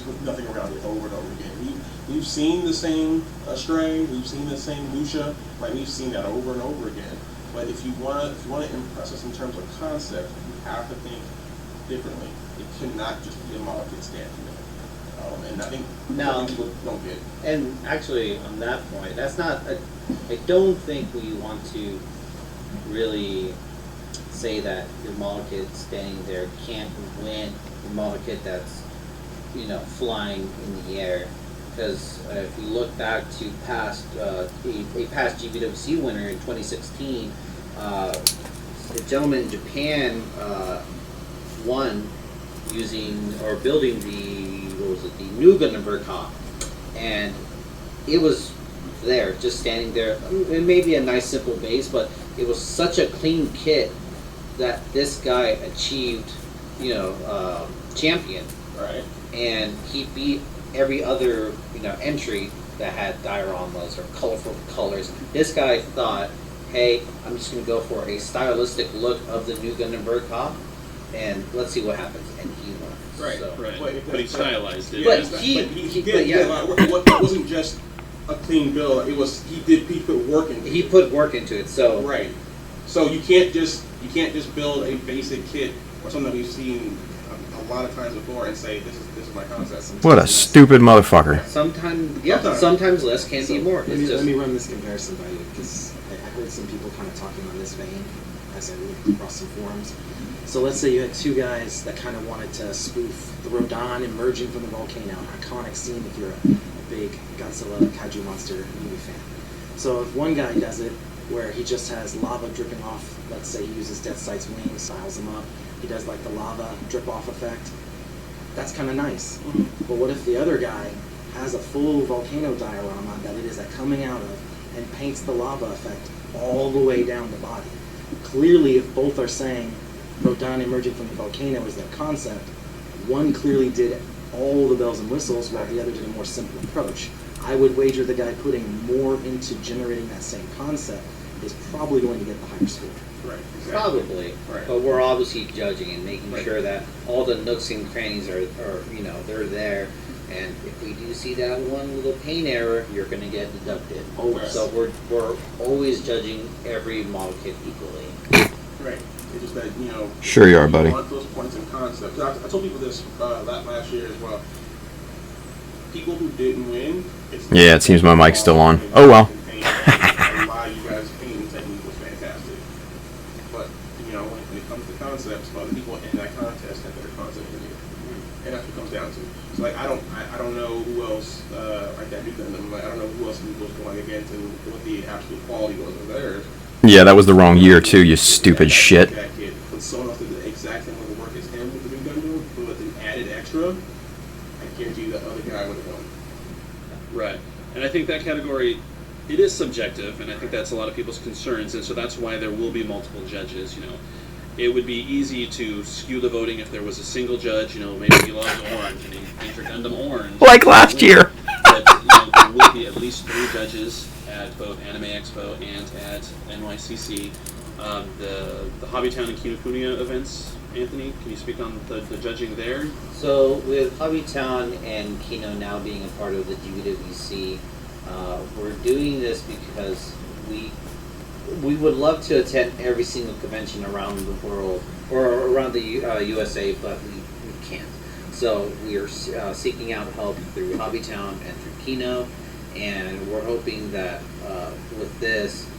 with nothing around it over and over again. We've seen the same Stray, we've seen the same Lucia, like we've seen that over and over again. But if you want to impress us in terms of concept, you have to think differently. It cannot just be a model kit standing there. And I think people don't get it. And actually, on that point, that's not. I don't think we want to really say that your model kit standing there can't win the model kit that's, you know, flying in the air. Because if you look back to past a past GBWC winner in 2016, the gentleman in Japan won using or building the new Gundam Berghoff, and it was there, just standing there. It may be a nice simple base, but it was such a clean kit that this guy achieved, you know, champion. Right. And he beat every other, you know, entry that had dioramas or colorful colors. This guy thought, hey, I'm just going to go for a stylistic look of the new Gundam Berghoff, and let's see what happens. And he won. Right, So. Right. But he stylized it. But But he he but did. yeah. It wasn't just a clean build. It was he put work into it. He put work into it. So Right. So you can't just build a basic kit or something that we've seen a lot of times before and say this is my concept. What a stupid motherfucker. sometimes less can be more. Let It's me, just, let me run this comparison by you, because I heard some people kind of talking on this vein as I looked across some forums. So let's say you had two guys that kind of wanted to spoof the Rodan emerging from the volcano, an iconic scene if you're a big Godzilla kaiju monster movie fan. So if one guy does it where he just has lava dripping off, let's say he uses Death Sight's wings, styles them up, he does like the lava drip off effect, that's kind of nice. But what if the other guy has a full volcano diorama that it is coming out of and paints the lava effect all the way down the body? Clearly, if both are saying Rodan emerging from the volcano is their concept, one clearly did all the bells and whistles while the other did a more simple approach. I would wager the guy putting more into generating that same concept is probably going to get the higher score. Right. Exactly. probably, Right. but we're obviously judging and making Right. sure that all the nooks and crannies are they're there. And if we do see that one little paint error, you're going to get deducted. Always. So we're always judging every model kit equally. Right. It's just that, Sure you are, buddy. want those points and concepts. I told people this last year as well. People who didn't win. Yeah, it seems my mic's still on. Oh, well. A lot of you guys' painting technique was fantastic. But, when it comes to concepts, other people in that contest have better concepts than you. And that's what it comes down to. So, like, I don't know who else, like that new Gundam, I don't know who else he was going against and what the absolute quality was of theirs. Yeah, that was the wrong year, too, you stupid shit. That kid, but someone else did the exact same amount of work as him with the new Gundam, but with an added extra, I guarantee you that other guy would have won. Right. And I think that category, it is subjective, and I think that's a lot of people's concerns, and so that's why there will be multiple judges. It would be easy to skew the voting if there was a single judge. Maybe he loves orange and he thinks Gundam orange. Like last year. But there will be at least 3 judges at both Anime Expo and at NYCC. The Hobbytown and Kinokuniya events, Anthony, can you speak on the judging there? So with Hobbytown and Kino now being a part of the GBWC, we're doing this because we would love to attend every single convention around the world or around the USA, but we can't. So we are seeking out help through Hobbytown and through Kino, and we're hoping that with this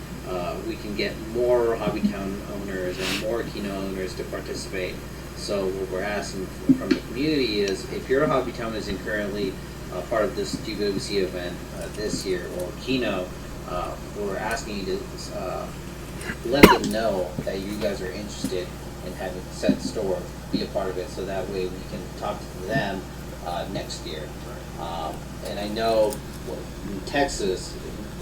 we can get more Hobbytown owners and more Kino owners to participate. So what we're asking from the community is, if your Hobbytown isn't currently part of this GBWC event this year or Kino, we're asking you to let them know that you guys are interested in having a set store be a part of it, so that way we can talk to them next year. And I know in Texas,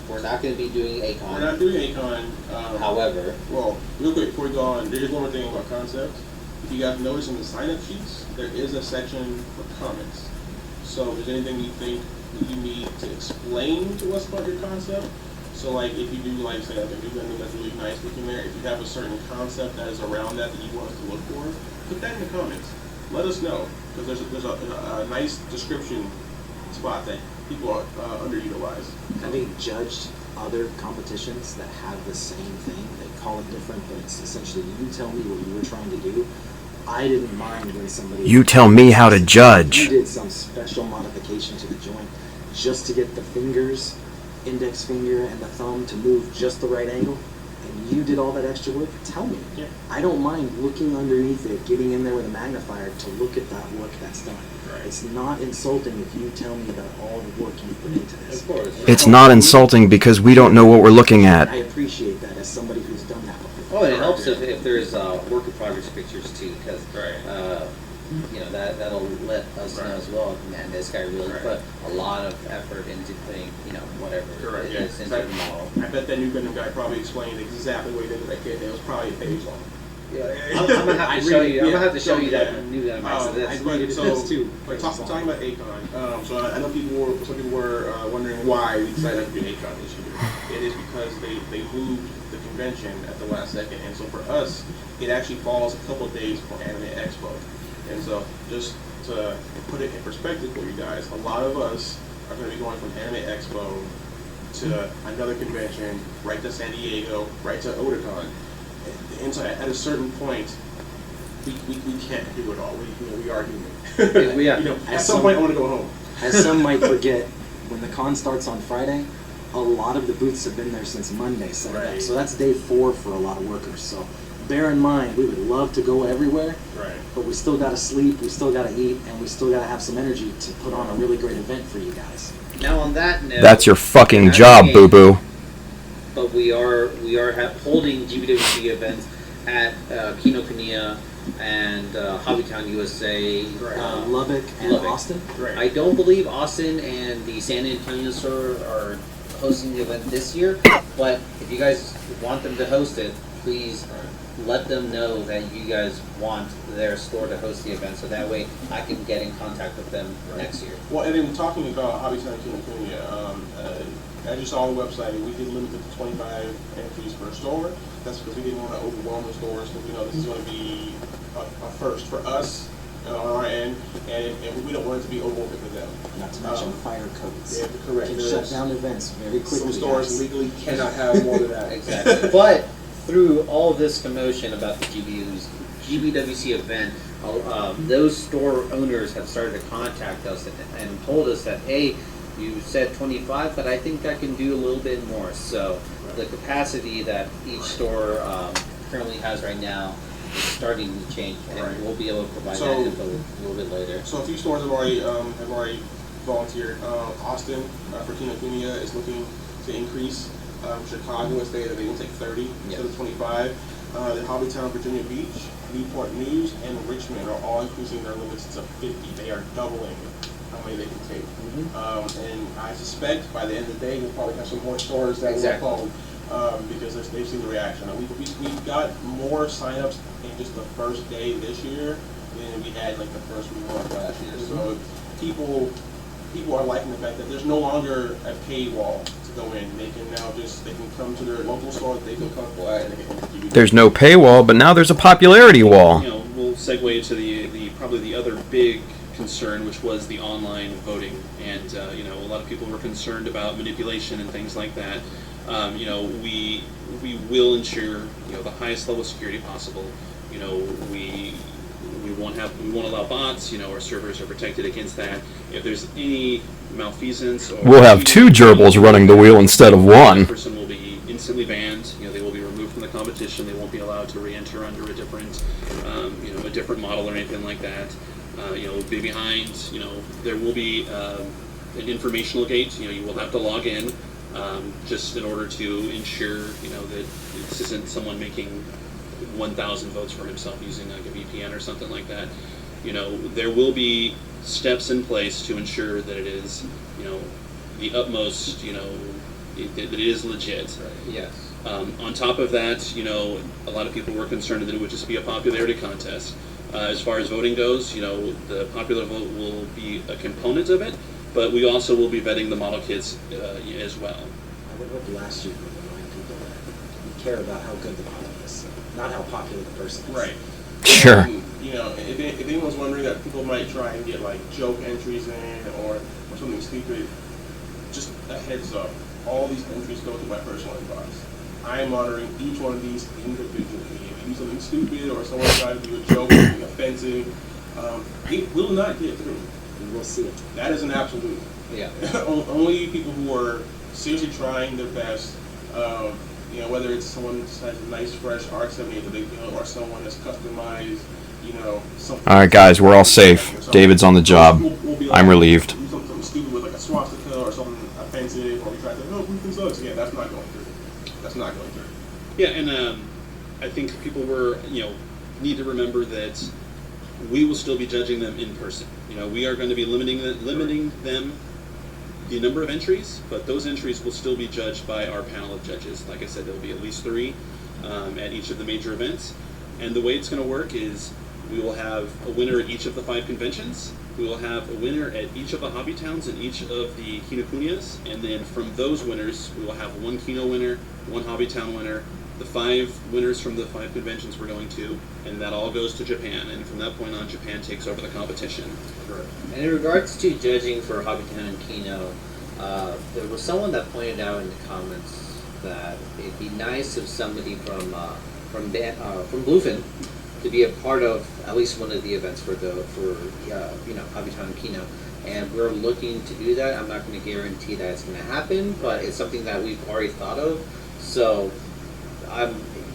we're not going to be doing Acon. We're not doing Acon. However, well, real quick before we go on, there's one more thing about concepts. If you guys notice in the sign-up sheets, there is a section for comments. So if there's anything you think you need to explain to us about your concept, so like if you do say like a new Gundam that's really nice looking there, if you have a certain concept that is around that you want us to look for, put that in the comments. Let us know, because there's a nice description spot that people are underutilized. Having judged other competitions that have the same thing, they call it different, but it's essentially you tell me what you were trying to do. I didn't mind when somebody... You tell me how to judge. You did some special modification to the joint just to get the fingers, index finger and the thumb to move just the right angle, and you did all that extra work. Tell me. Yeah. I don't mind looking underneath it, getting in there with a magnifier to look at that work that's done. Right. It's not insulting if you tell me about all the work you put into this. of course. It's not insulting because we don't know what we're looking at. I appreciate that as somebody who's done that before. Oh, and it helps if there's work in progress pictures too, because Right. that'll let us know Right. as well. Man, this guy really Right. put a lot of effort into putting whatever Correct, it yeah. is into the model. I bet that new Gundam guy probably explained exactly what he did with that kid. It was probably a page long. I'm gonna have to show you. I'm gonna have to show you yeah. that new Gundam after this. Talking about Acon, so I know some people were wondering why we decided to do Acon this year. It is because they moved the convention at the last second, and so for us, it actually falls a couple of days before Anime Expo. And so just to put it in perspective for you guys, a lot of us are going to be going from Anime Expo to another convention, right to San Diego, right to Otakon. And so at a certain point, we can't do it all. We are human. We are. At some point, I want to go home. As some might forget, when the con starts on Friday, a lot of the booths have been there since Monday setting up. So that's day 4 for a lot of workers. So bear in mind, we would love to go everywhere, but we still got to sleep, we still got to eat, and we still got to have some energy to put on a really great event for you guys. Now on that note, That's your fucking job, boo-boo. But we are holding GBWC events at Kinokuniya and Hobbytown, USA, Lubbock and Austin. I don't believe Austin and the San Antonio store are hosting the event this year, but if you guys want them to host it, please let them know that you guys want their store to host the event, so that way I can get in contact with them next year. Well, and then talking about Hobbytown and Kinokuniya, as you saw on the website, we did limit it to 25 entries per store. That's because we didn't want to overwhelm the stores, because we know this is going to be a first for us on our end, and we don't want it to be overwhelming for them. Not to mention fire codes. Yeah, correct. Can shut down events very quickly. Some stores legally cannot have more than that. Exactly. But through all this commotion about the GBWC event, those store owners have started to contact us and told us that, hey, you said 25, but I think I can do a little bit more. So the capacity that each store currently has right now is starting to change, and we'll be able to provide that info a little bit later. So a few stores have already volunteered. Austin for Kinokuniya is looking to increase. Chicago has stated that they will take 30 instead of 25. Then Hobbytown, Virginia Beach, Newport News, and Richmond are all increasing their limits to 50. They are doubling how many they can take. And I suspect by the end of the day, we'll probably have some more stores that will call because they've seen the reaction. We've got more signups in just the first day this year than we had like the first month last year. So people are liking the fact that there's no longer a paywall to go in. They can now they can come to their local store that they feel comfortable at, and they can There's no paywall, but now there's a popularity wall. We'll segue to the probably the other big concern, which was the online voting, and a lot of people were concerned about manipulation and things like that. We will ensure the highest level of security possible. We won't allow bots. Our servers are protected against that. If there's any malfeasance, We'll have 2 gerbils running the wheel instead of 1. The person will be instantly banned. They will be removed from the competition. They won't be allowed to re-enter under a different, a different model or anything like that. Be behind. There will be an informational gate. You will have to log in just in order to ensure that this isn't someone making 1,000 votes for himself using like a VPN or something like that. There will be steps in place to ensure that it is, the utmost, that it is legit. Yes. On top of that, a lot of people were concerned that it would just be a popularity contest. As far as voting goes, the popular vote will be a component of it, but we also will be vetting the model kits as well. I would hope last year would remind people that we care about how good the model is, not how popular the person is. Right. Sure. If anyone's wondering that people might try and get like joke entries in or something stupid, just a heads up. All these entries go to my personal inbox. I am monitoring each one of these individually. If you do something stupid or someone tries to do a joke, something offensive, it will not get through. And we'll see it. That is an absolute. Yeah. Only people who are seriously trying their best, whether it's someone that has a nice fresh RX-78 that they build or someone that's customized, something. All right, guys, we're all safe. David's on the job. We'll be I'm relieved. Do something stupid with like a swastika or something offensive, or we try to say, Bluefin sucks. Yeah, that's not going through. That's not going through. Yeah, and I think people were, need to remember that we will still be judging them in person. We are going to be limiting them the number of entries, but those entries will still be judged by our panel of judges. Like I said, there will be at least 3 at each of the major events. And the way it's going to work is we will have a winner at each of the 5 conventions, We will have a winner at each of the hobby towns and each of the Kinokunias, and then from those winners, we will have one Kino winner, one hobby town winner, the 5 winners from the 5 conventions we're going to, and that all goes to Japan. And from that point on, Japan takes over the competition. Correct. And in regards to judging for Hobbytown and Kino, there was someone that pointed out in the comments that it'd be nice if somebody from Bluefin to be a part of at least one of the events for Hobbytown and Kino. And we're looking to do that. I'm not going to guarantee that it's going to happen, but it's something that we've already thought of. So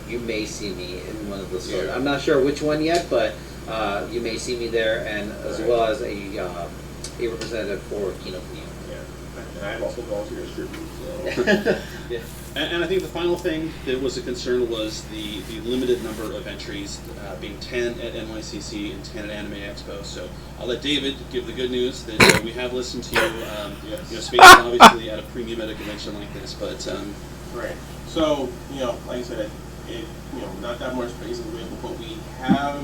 you may see me in one of those. Yeah. I'm not sure which one yet, but you may see me there, and as well as a representative for Kinokuniya. Yeah, and I've also volunteered as tribute. So. Yeah. And I think the final thing that was a concern was the limited number of entries, being 10 at NYCC and 10 at Anime Expo. So I'll let David give the good news that we have listened to you. Yes. Space is obviously at a premium at a convention like this, but Right. So, like I said, not that much space is available, but we have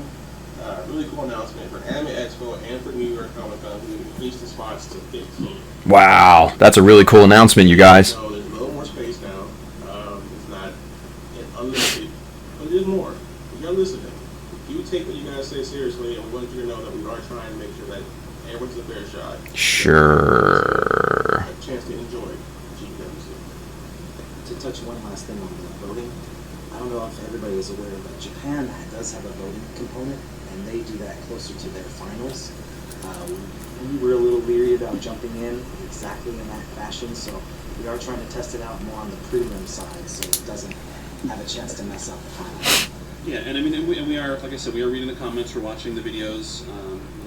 a really cool announcement for Anime Expo and for New York Comic Con. We increased the spots to 15. Wow, that's a really cool announcement, you guys. So there's a little more space now. It's not unlimited, but there's more. We gotta listen. You take what you guys say seriously, and we want you to know that we are trying to make sure that everyone's a fair shot. Sure. A chance to enjoy GBWC. To touch one last thing on the voting, I don't know if everybody is aware, but Japan does have a voting component, and they do that closer to their finals. We were a little leery about jumping in exactly in that fashion, so we are trying to test it out more on the prelim side, so it doesn't have a chance to mess up the finals. yeah, and I mean, and we are, like I said, we are reading the comments, we're watching the videos.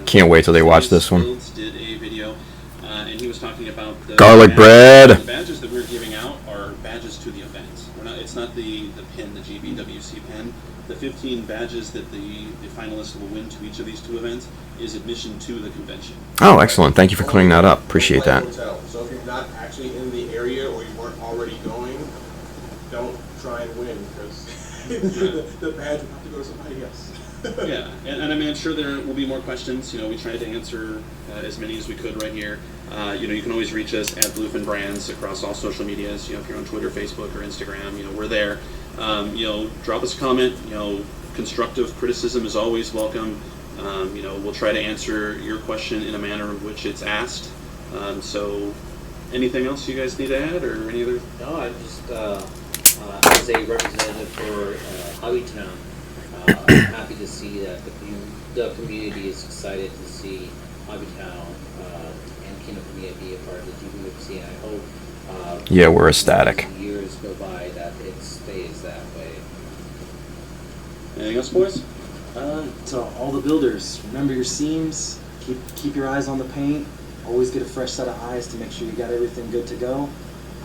Can't wait till they watch this one. Fields did a video, and he was talking about the Garlic bread. The badges that we're giving out are badges to the event. It's not the pin, the GBWC pin. The 15 badges that the finalists will win to each of these 2 events is admission to the convention. Oh, excellent. Thank you for clearing that up. Appreciate that. Hotel. So if you're not actually in the area or you weren't already going, don't try and win because the badge will have to go to somebody else. Yeah, and I mean, I'm sure there will be more questions. We tried to answer as many as we could right here. You can always reach us at Bluefin Brands across all social medias. If you're on Twitter, Facebook, or Instagram, we're there. Drop us a comment. Constructive criticism is always welcome. We'll try to answer your question in a manner in which it's asked. So, anything else you guys need to add, or any other? No, I just as a representative for Hobbytown, I'm happy to see that the community is excited to see Hobbytown and Kinokuniya be a part of the GBWC, and I hope Yeah, we're ecstatic. as years go by that it stays that way. Anything else, boys? To all the builders, remember your seams, keep your eyes on the paint, always get a fresh set of eyes to make sure you got everything good to go.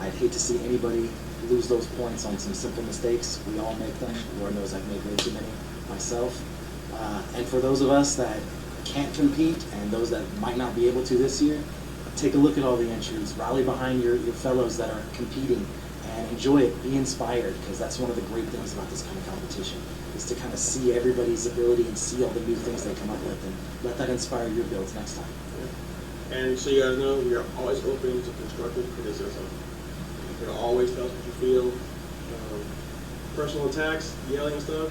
I'd hate to see anybody lose those points on some simple mistakes. We all make them. Lord knows I've made way too many myself. And for those of us that can't compete and those that might not be able to this year, take a look at all the entries, rally behind your fellows that are competing, and enjoy it, be inspired, because that's one of the great things about this kind of competition, is to kind of see everybody's ability and see all the new things they come up with, and let that inspire your builds next time. And so you guys know, we are always open to constructive criticism. You can always tell us what you feel. Personal attacks, yelling and stuff,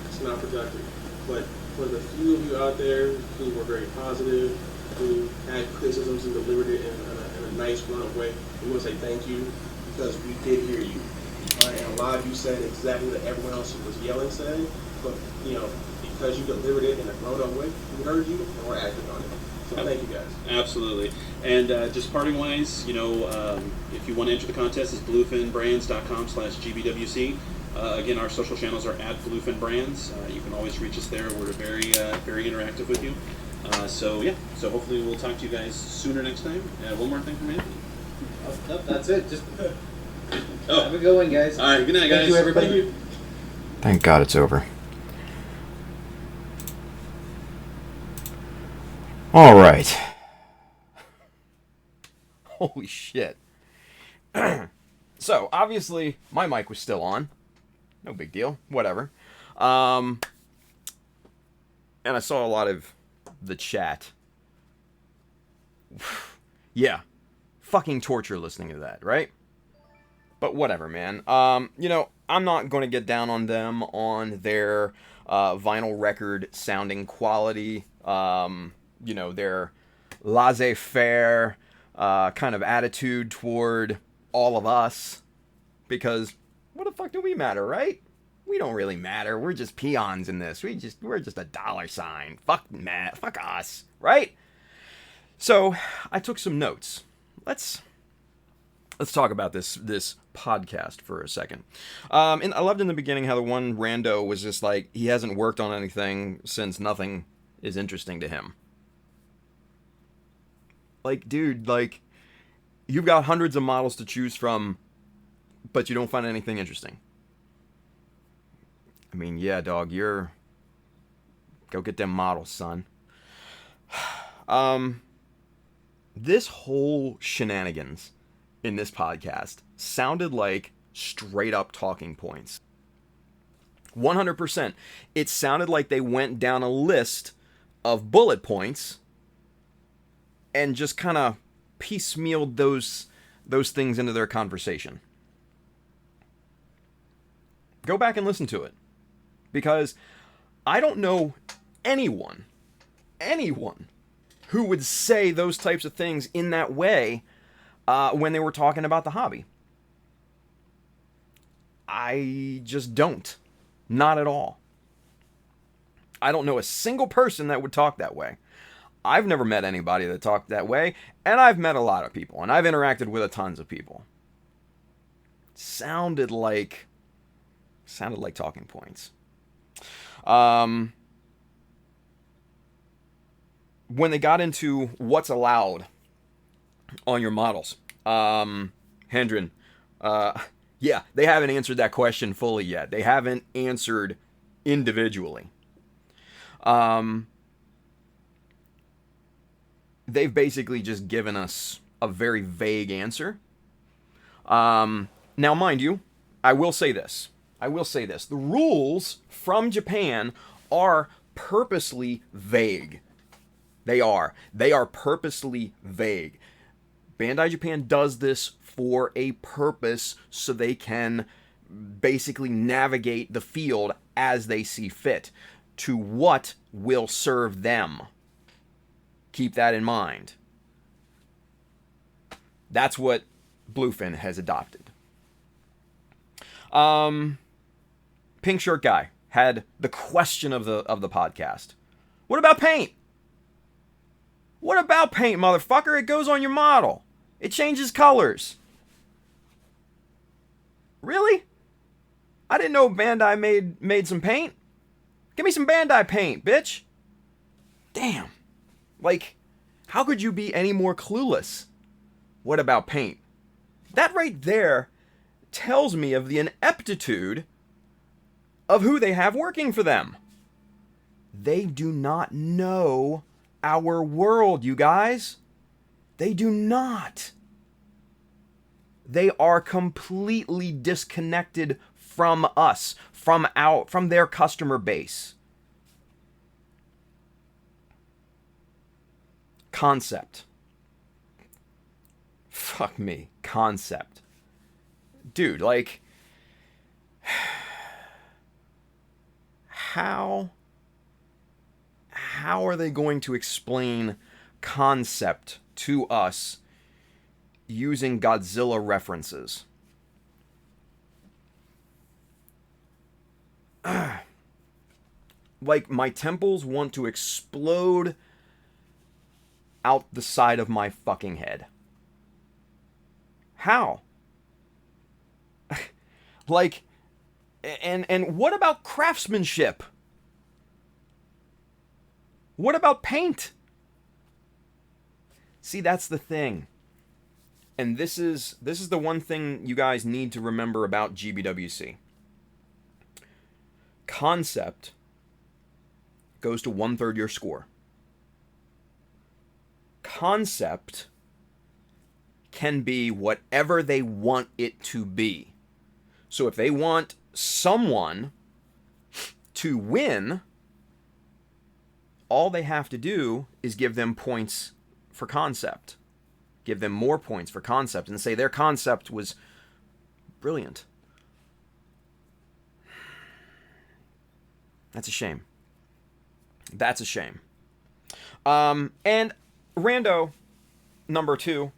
it's not productive. But for the few of you out there who were very positive, who had criticisms and delivered it in a nice, blunt way, we want to say thank you, because we did hear you. And a lot of you said exactly what everyone else who was yelling said, but because you delivered it in a grown-up way, we heard you and we're acting on it. So thank you guys. Absolutely. And just parting wise, if you want to enter the contest, it's bluefinbrands.com/GBWC. Again, our social channels are at Bluefin Brands. You can always reach us there. We're very, very interactive with you. So hopefully we'll talk to you guys sooner next time. One more thing from Anthony. Nope, that's it. Just Oh. have a good one, guys. All right, good night, guys. Thank you, everybody. Thank you. Thank God it's over. All right. Holy shit. So, obviously, my mic was still on. No big deal. Whatever. And I saw a lot of the chat Yeah. Fucking torture listening to that, right? But whatever, man. You know, I'm not going to get down on them on their vinyl record sounding quality. You know, their laissez-faire kind of attitude toward all of us. Because what the fuck do we matter, right? We don't really matter. We're just peons in this. We're just a dollar sign. Fuck Matt. Fuck us, right? So I took some notes. Let's talk about this podcast for a second. And I loved in the beginning how the one rando was just like, he hasn't worked on anything since nothing is interesting to him. Like, dude, like, you've got hundreds of models to choose from, but you don't find anything interesting. I mean, yeah, dog, go get them models, son. This whole shenanigans in this podcast sounded like straight up talking points. 100%. It sounded like they went down a list of bullet points and just kind of piecemealed those things into their conversation. Go back and listen to it. Because I don't know anyone who would say those types of things in that way when they were talking about the hobby. I just don't. Not at all. I don't know a single person that would talk that way. I've never met anybody that talked that way, and I've met a lot of people, and I've interacted with tons of people. Sounded like talking points. When they got into what's allowed on your models, Hendren, yeah, they haven't answered that question fully yet. They haven't answered individually. They've basically just given us a very vague answer. Now, mind you, I will say this. The rules from Japan are purposely vague. They are purposely vague. Bandai Japan does this for a purpose so they can basically navigate the field as they see fit to what will serve them. Keep that in mind. That's what Bluefin has adopted. Pink Shirt Guy had the question of the podcast. What about paint? What about paint, motherfucker? It goes on your model. It changes colors. Really? I didn't know Bandai made some paint. Give me some Bandai paint, bitch. Damn. Like, how could you be any more clueless? What about paint? That right there tells me of the ineptitude of who they have working for them. They do not know our world, you guys. They do not. They are completely disconnected from us, from their customer base. Concept. Fuck me. Concept. Dude, like, how are they going to explain concept to us using Godzilla references? Like, my temples want to explode out the side of my fucking head. How? Like, and what about craftsmanship? What about paint? See, that's the thing. And this is the one thing you guys need to remember about GBWC. Concept goes to 1/3 your score. Concept can be whatever they want it to be. So if they want someone to win, all they have to do is give them points for concept. Give them more points for concept and say their concept was brilliant. That's a shame. That's a shame. And rando number 2.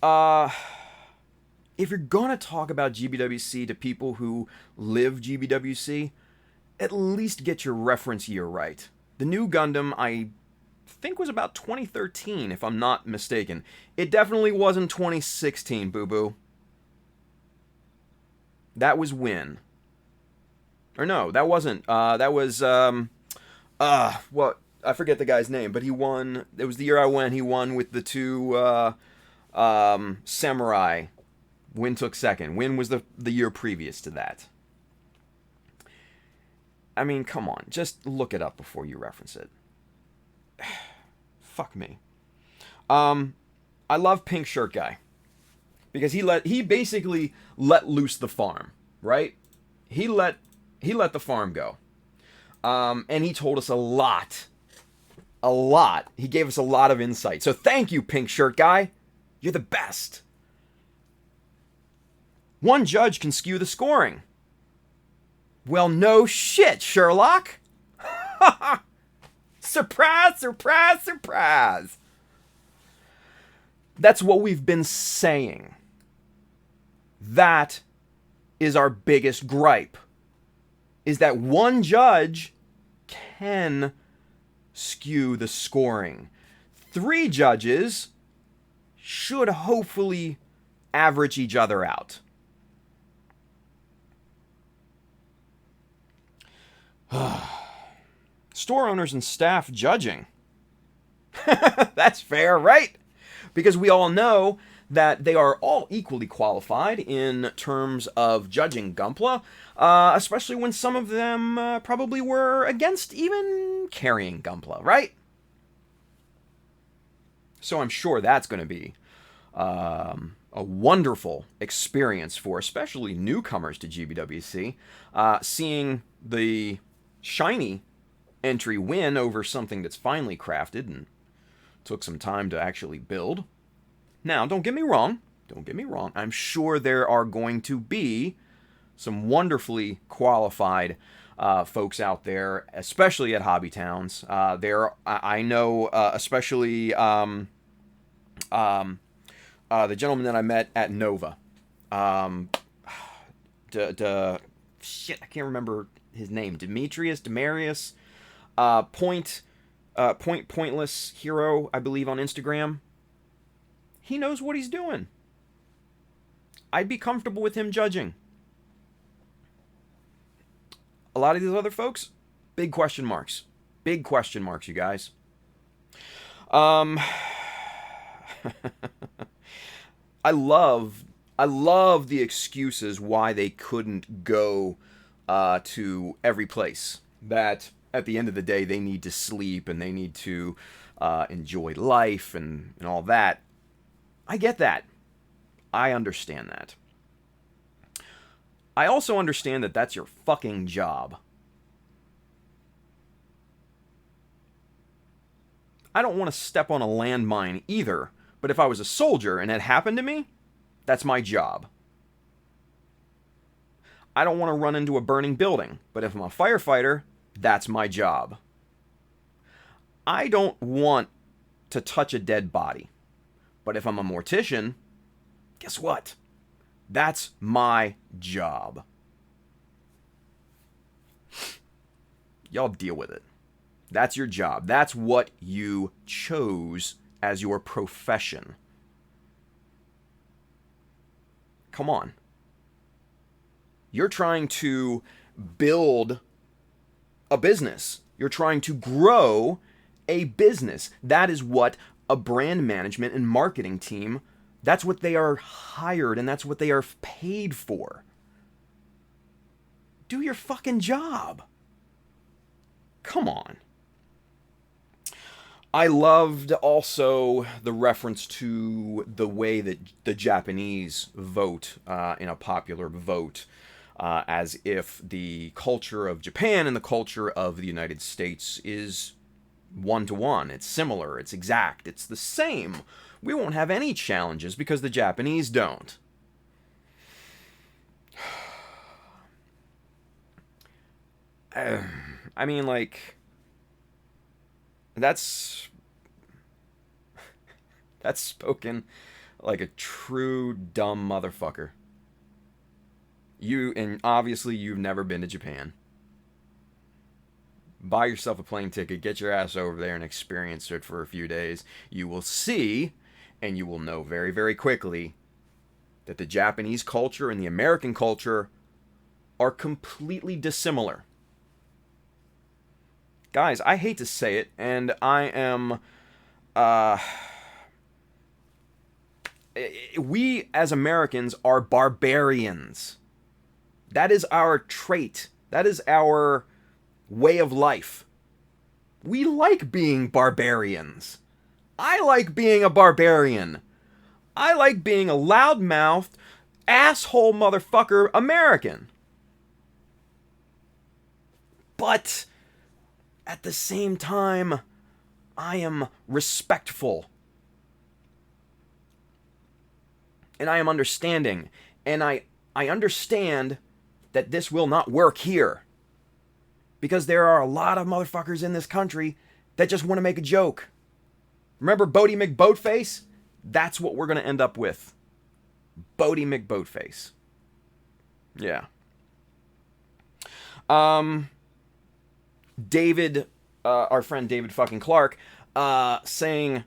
If you're gonna talk about GBWC to people who live GBWC, at least get your reference year right. The new Gundam, I think, was about 2013, if I'm not mistaken. It definitely wasn't 2016, boo-boo. That was when? Or no, that wasn't. That was, what? I forget the guy's name, but he won. It was the year I went. He won with the 2 samurai. Win took second. Win was the year previous to that. I mean, come on. Just look it up before you reference it. Fuck me. I love Pink Shirt Guy. Because he basically let loose the farm, right? He let the farm go. And he told us a lot. A lot. He gave us a lot of insight. So thank you, Pink Shirt Guy. You're the best. One judge can skew the scoring. Well, no shit, Sherlock. Surprise, surprise, surprise. That's what we've been saying. That is our biggest gripe. Is that one judge can skew the scoring. 3 judges should hopefully average each other out. Store owners and staff judging. That's fair, right? Because we all know that they are all equally qualified in terms of judging Gunpla, especially when some of them probably were against even carrying Gunpla, right? So I'm sure that's going to be a wonderful experience for especially newcomers to GBWC, seeing the shiny entry win over something that's finely crafted and took some time to actually build. Now, don't get me wrong. I'm sure there are going to be some wonderfully qualified folks out there, especially at Hobby Towns. I know, especially the gentleman that I met at Nova. Shit, I can't remember his name. Demarius, Pointless Hero, I believe, on Instagram. He knows what he's doing. I'd be comfortable with him judging. A lot of these other folks, big question marks. Big question marks, you guys. I love the excuses why they couldn't go to every place. That at the end of the day, they need to sleep and they need to enjoy life and all that. I get that. I understand that. I also understand that that's your fucking job. I don't want to step on a landmine either, but if I was a soldier and it happened to me, that's my job. I don't want to run into a burning building, but if I'm a firefighter, that's my job. I don't want to touch a dead body. But if I'm a mortician, guess what? That's my job. Y'all deal with it. That's your job. That's what you chose as your profession. Come on. You're trying to build a business. You're trying to grow a business. That is what a brand management and marketing team, that's what they are hired and that's what they are paid for. Do your fucking job. Come on. I loved also the reference to the way that the Japanese vote in a popular vote, as if the culture of Japan and the culture of the United States is one-to-one. It's similar. It's exact. It's the same. We won't have any challenges because the Japanese don't. I mean, like, that's spoken like a true dumb motherfucker. And obviously you've never been to Japan. Buy yourself a plane ticket, get your ass over there and experience it for a few days. You will see, and you will know very, very quickly, that the Japanese culture and the American culture are completely dissimilar. Guys, I hate to say it, and I am... we, as Americans, are barbarians. That is our trait. That is our way of life. We like being barbarians. I like being a barbarian. I like being a loudmouthed, asshole motherfucker American. But at the same time, I am respectful. And I am understanding. And I understand that this will not work here. Because there are a lot of motherfuckers in this country that just want to make a joke. Remember Bodie McBoatface? That's what we're going to end up with. Bodie McBoatface. Yeah. David, our friend David fucking Clark, saying,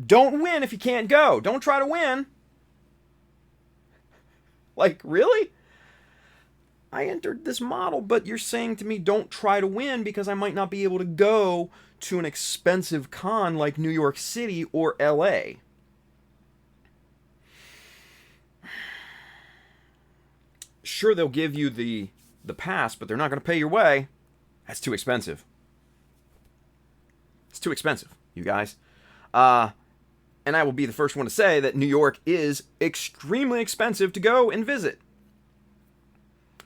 don't win if you can't go. Don't try to win. Like, really? I entered this model, but you're saying to me don't try to win because I might not be able to go to an expensive con like New York City or LA. Sure, they'll give you the pass, but they're not going to pay your way. That's too expensive. It's too expensive, you guys. And I will be the first one to say that New York is extremely expensive to go and visit.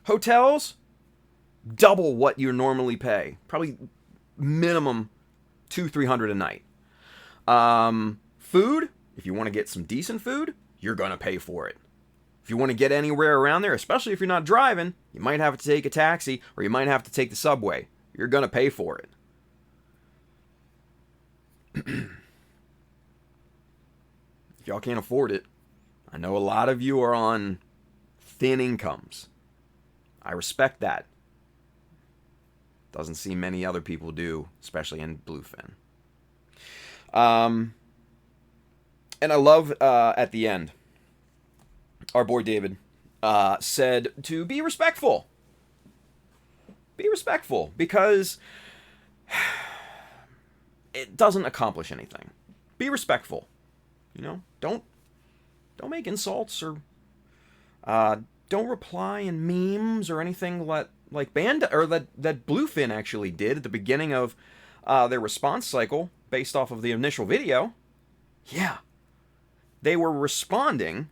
Hotels, double what you normally pay. Probably minimum $200-300 a night. Food, if you want to get some decent food, you're going to pay for it. If you want to get anywhere around there, especially if you're not driving, you might have to take a taxi or you might have to take the subway. You're going to pay for it. If y'all can't afford it, I know a lot of you are on thin incomes. I respect that. Doesn't seem many other people do, especially in Bluefin. And I love at the end, our boy David said to be respectful. Be respectful because it doesn't accomplish anything. Be respectful. You know, don't make insults or don't reply in memes or anything like that Bluefin actually did at the beginning of their response cycle based off of the initial video. Yeah, they were responding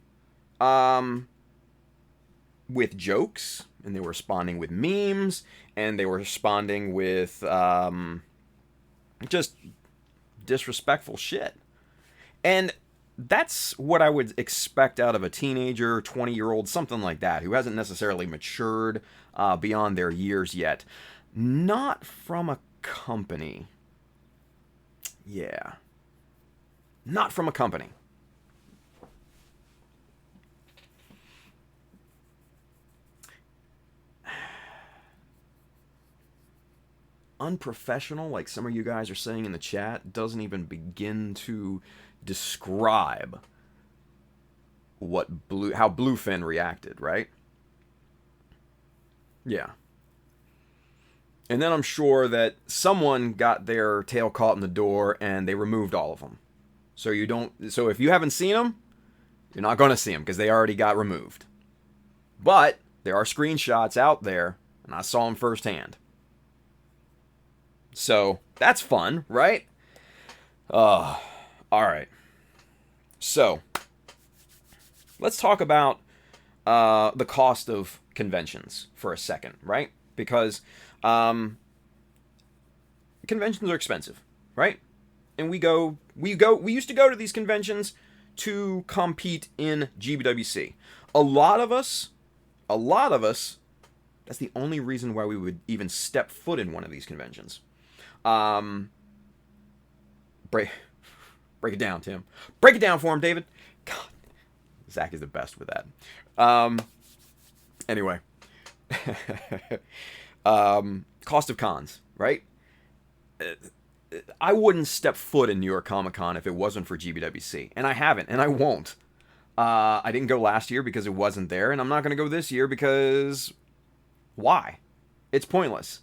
with jokes, and they were responding with memes, and they were responding with just disrespectful shit. And that's what I would expect out of a teenager, 20-year-old, something like that, who hasn't necessarily matured beyond their years yet. Not from a company. Yeah. Not from a company. Unprofessional, like some of you guys are saying in the chat, doesn't even begin to describe how Bluefin reacted, right? Yeah. And then I'm sure that someone got their tail caught in the door and they removed all of them. So if you haven't seen them, you're not going to see them because they already got removed. But there are screenshots out there and I saw them firsthand. So that's fun, right? All right. So let's talk about the cost of conventions for a second, right? Because conventions are expensive. right? And we used to go to these conventions to compete in GBWC. A lot of us, that's the only reason why we would even step foot in one of these conventions. Break it down, Tim. Break it down for him, David. God, Zach is the best with that. Anyway. Cost of cons, right? I wouldn't step foot in New York Comic Con if it wasn't for GBWC. And I haven't, and I won't. I didn't go last year because it wasn't there, and I'm not going to go this year because... why? It's pointless.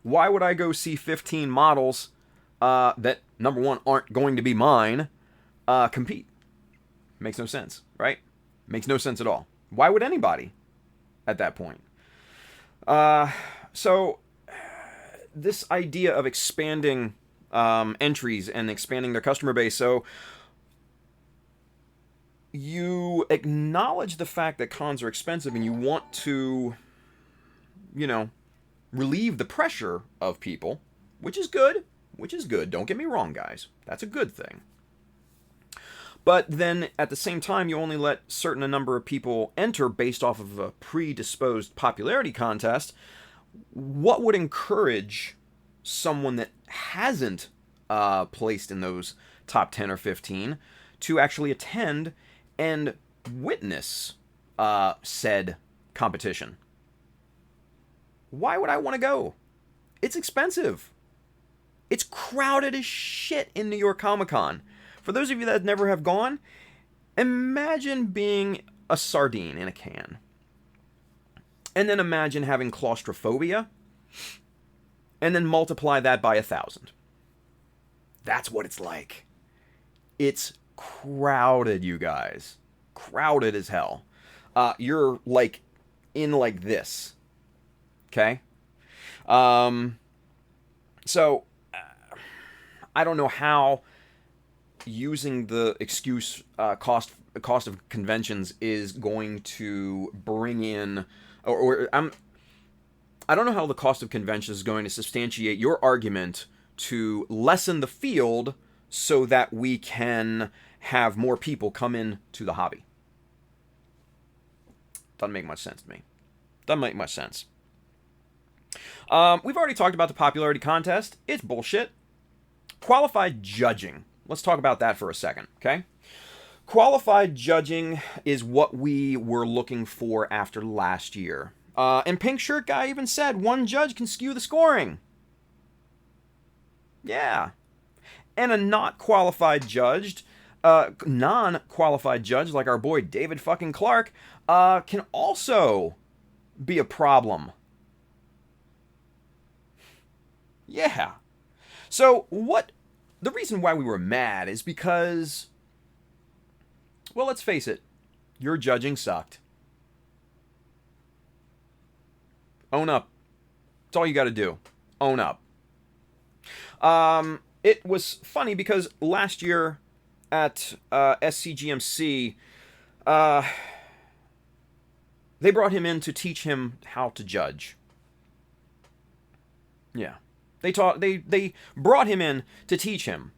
Why would I go see 15 models that, number one, aren't going to be mine, compete? Makes no sense, right? Makes no sense at all. Why would anybody at that point? So, this idea of expanding entries and expanding their customer base, so you acknowledge the fact that cons are expensive and you want to, relieve the pressure of people, which is good, don't get me wrong, guys. That's a good thing. But then, at the same time, you only let a number of people enter based off of a predisposed popularity contest. What would encourage someone that hasn't placed in those top 10 or 15 to actually attend and witness said competition? Why would I want to go? It's expensive. It's crowded as shit in New York Comic Con. For those of you that never have gone, imagine being a sardine in a can. And then imagine having claustrophobia. And then multiply that by 1,000. That's what it's like. It's crowded, you guys. Crowded as hell. You're like in like this. Okay? So, I don't know how using the excuse cost of conventions is going to bring in, I don't know how the cost of conventions is going to substantiate your argument to lessen the field so that we can have more people come in to the hobby. Doesn't make much sense to me. Doesn't make much sense. We've already talked about the popularity contest. It's bullshit. Qualified judging. Let's talk about that for a second, okay? Qualified judging is what we were looking for after last year. And Pink Shirt Guy even said one judge can skew the scoring. Yeah. And a non-qualified judge like our boy David fucking Clark can also be a problem. Yeah. So the reason why we were mad is because, well, let's face it, your judging sucked. Own up. That's all you got to do. Own up. It was funny because last year at SCGMC, they brought him in to teach him how to judge. Yeah. They brought him in to teach him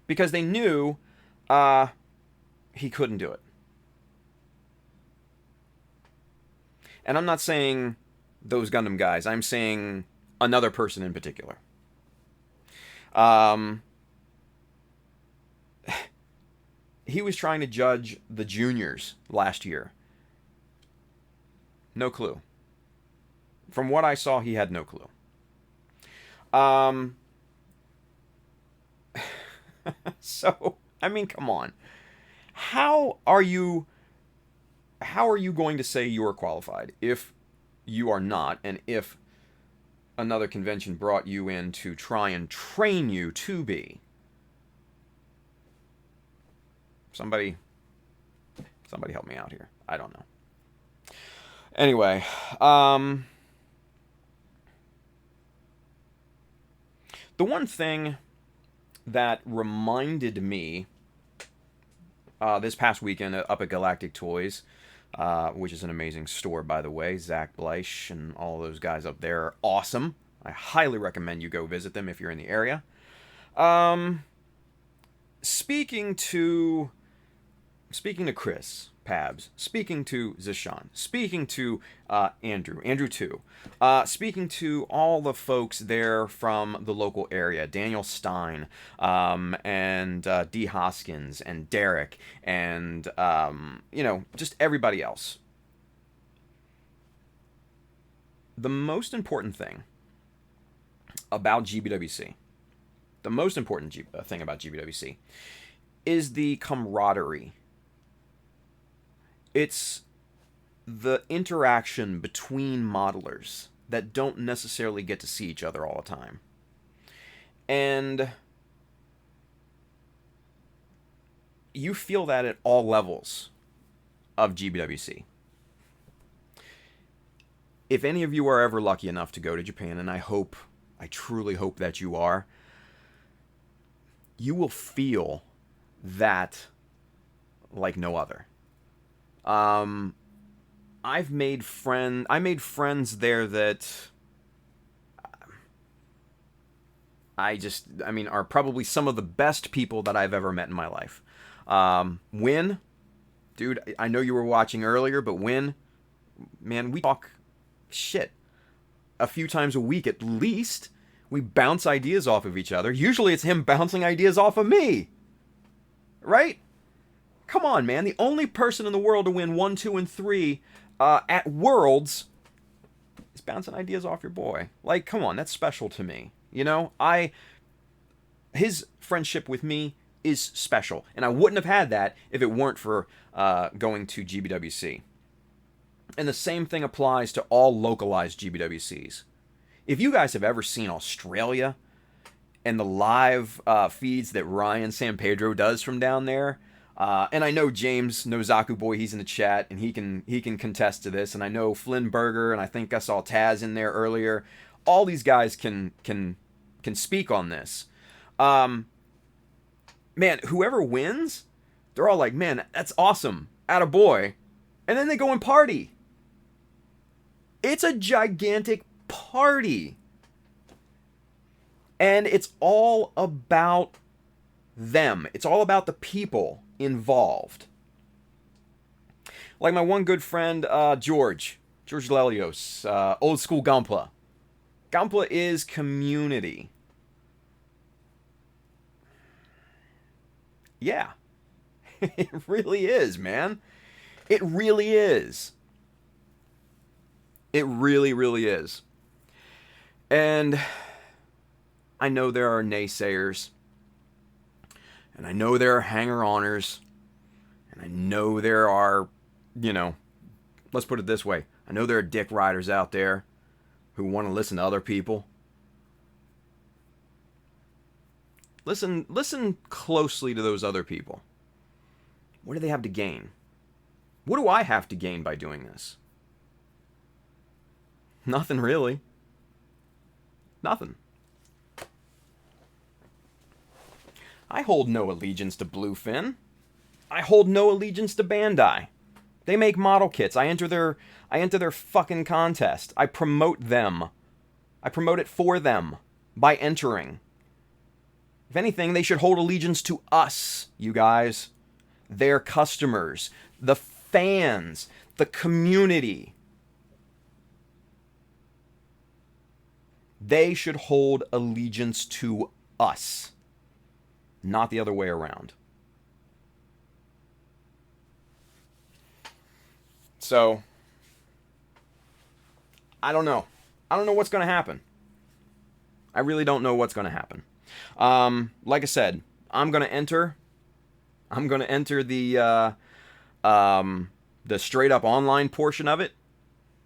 because they knew he couldn't do it. And I'm not saying those Gundam guys. I'm saying another person in particular. He was trying to judge the juniors last year. No clue. From what I saw, he had no clue. So, I mean, come on. How are you going to say you're qualified if you are not, and if another convention brought you in to try and train you to be? Somebody help me out here. I don't know. Anyway, the one thing that reminded me this past weekend up at Galactic Toys, which is an amazing store, by the way. Zach Bleich and all those guys up there are awesome. I highly recommend you go visit them if you're in the area. Speaking to Chris, Pabs, speaking to Zishan, speaking to Andrew too, speaking to all the folks there from the local area, Daniel Stein, and D. Hoskins, and Derek, and, just everybody else. The most important thing about GBWC, the most important thing about GBWC is the camaraderie. It's the interaction between modelers that don't necessarily get to see each other all the time. And you feel that at all levels of GBWC. If any of you are ever lucky enough to go to Japan, and I truly hope that you are, you will feel that like no other. I made friends there that are probably some of the best people that I've ever met in my life. Win, dude, I know you were watching earlier, but Win, man, we talk shit a few times a week at least. We bounce ideas off of each other. Usually it's him bouncing ideas off of me. Right? Come on, man. The only person in the world to win 1, 2, and 3 at Worlds is bouncing ideas off your boy. Like, come on, that's special to me. You know, his friendship with me is special, and I wouldn't have had that if it weren't for going to GBWC. And the same thing applies to all localized GBWCs. If you guys have ever seen Australia and the live feeds that Ryan San Pedro does from down there, and I know James Nozaku Boy, he's in the chat, and he can contest to this, and I know Flynn Berger, and I think I saw Taz in there earlier. All these guys can speak on this. Man, whoever wins, they're all like, man, that's awesome, attaboy. And then they go and party. It's a gigantic party. And it's all about them. It's all about the people involved. Like my one good friend, George Lelios, old school Gunpla. Gunpla is community. Yeah. It really is, man. It really is. It really, really is. And I know there are naysayers. And I know there are hanger-oners. And I know there are, let's put it this way. I know there are dick riders out there who want to listen to other people. Listen closely to those other people. What do they have to gain? What do I have to gain by doing this? Nothing really. Nothing. I hold no allegiance to Bluefin. I hold no allegiance to Bandai. They make model kits. I enter their fucking contest. I promote them. I promote it for them by entering. If anything, they should hold allegiance to us, you guys. Their customers, the fans, the community. They should hold allegiance to us, not the other way around. So, I don't know. I don't know what's going to happen. I really don't know what's going to happen. Like I said, I'm going to enter the straight up online portion of it,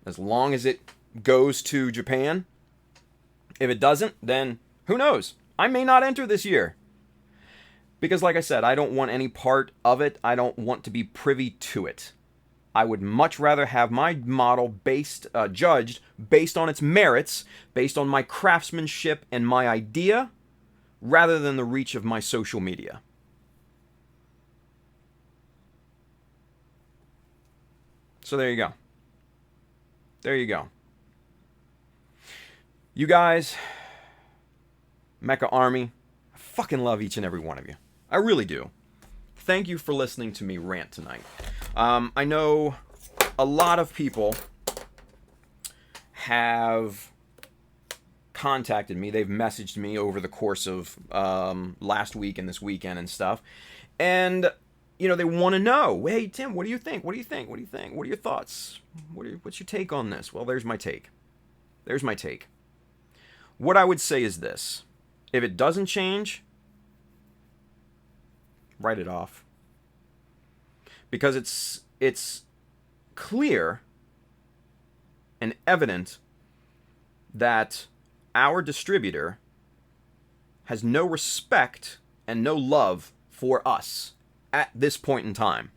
as long as it goes to Japan. If it doesn't, then who knows? I may not enter this year. Because like I said, I don't want any part of it. I don't want to be privy to it. I would much rather have my model judged based on its merits, based on my craftsmanship and my idea, rather than the reach of my social media. So there you go. There you go. You guys, Mecha Army, fucking love each and every one of you. I really do. Thank you for listening to me rant tonight. I know a lot of people have contacted me. They've messaged me over the course of last week and this weekend and stuff. And, you know, they want to know, hey, Tim, what do you think? What do you think? What do you think? What are your thoughts? What's your take on this? Well, there's my take. There's my take. What I would say is this. If it doesn't change, write it off. Because it's clear and evident that our distributor has no respect and no love for us at this point in time.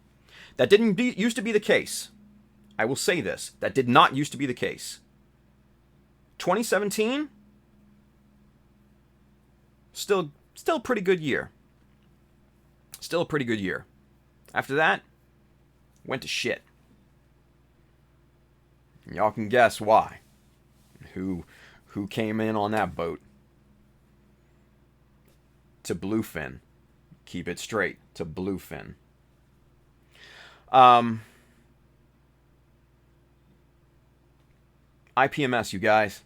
That didn't used to be the case. I will say this. That did not used to be the case. 2017, still a pretty good year. Still a pretty good year. After that, went to shit. Y'all can guess why. Who came in on that boat? To Bluefin. Keep it straight. To Bluefin. IPMS, you guys.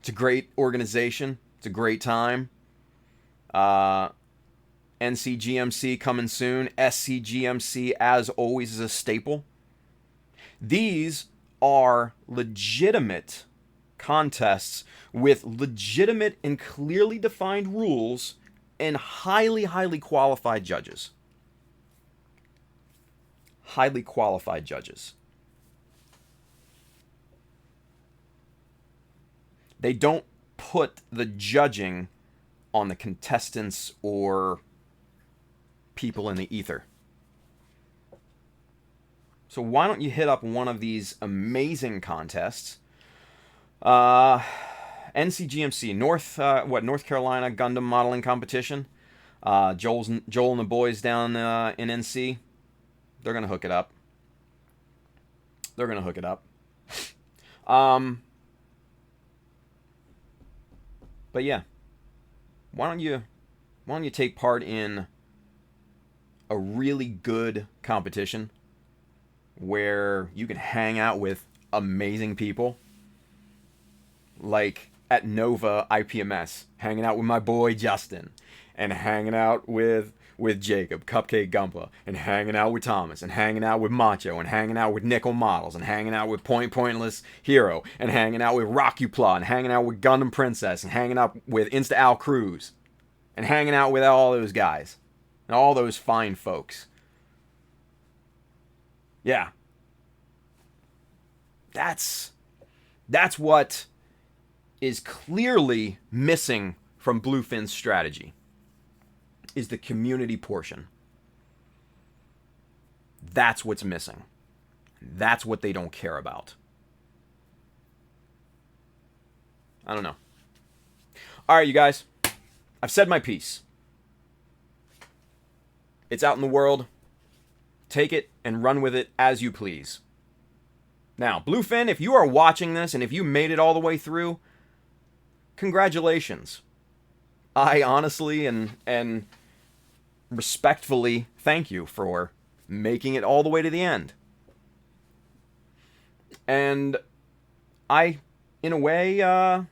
It's a great organization. It's a great time. NCGMC coming soon. SCGMC, as always, is a staple. These are legitimate contests with legitimate and clearly defined rules and highly, highly qualified judges. Highly qualified judges. They don't put the judging on the contestants or people in the ether. So why don't you hit up one of these amazing contests? NCGMC, North Carolina Gundam Modeling Competition. Joel and the boys down in NC, they're gonna hook it up. They're gonna hook it up. But yeah, why don't you take part in a really good competition where you can hang out with amazing people, like at Nova IPMS, hanging out with my boy Justin, and hanging out with Jacob, Cupcake Gumpa, and hanging out with Thomas, and hanging out with Macho, and hanging out with Nickel Models, and hanging out with Pointless Hero, and hanging out with Rockupla, and hanging out with Gundam Princess, and hanging out with Insta Al Cruz, and hanging out with all those guys, and all those fine folks. Yeah. That's what is clearly missing from Bluefin's strategy, is the community portion. That's what's missing. That's what they don't care about. I don't know. All right, you guys. I've said my piece. It's out in the world. Take it and run with it as you please. Now, Bluefin, if you are watching this and if you made it all the way through, congratulations. I honestly and respectfully thank you for making it all the way to the end. And I, in a way, am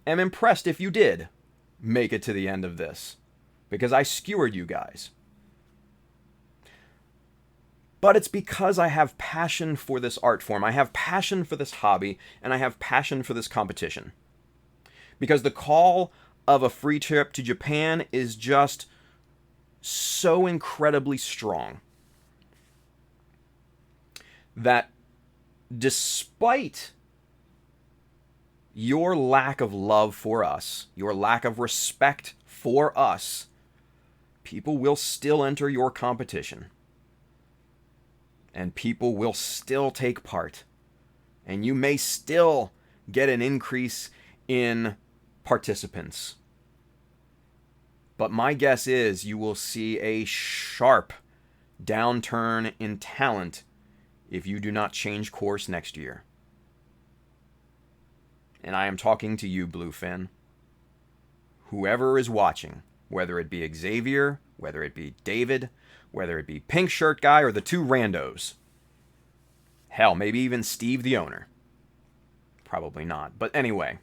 impressed if you did make it to the end of this, because I skewered you guys. But it's because I have passion for this art form. I have passion for this hobby, and I have passion for this competition. Because the call of a free trip to Japan is just so incredibly strong that despite your lack of love for us, your lack of respect for us, people will still enter your competition. And people will still take part. And you may still get an increase in participants. But my guess is you will see a sharp downturn in talent if you do not change course next year. And I am talking to you, Bluefin. Whoever is watching, Whether it be Xavier, whether it be David, whether it be Pink Shirt Guy, or the two randos. Hell, maybe even Steve the owner. Probably not. But anyway.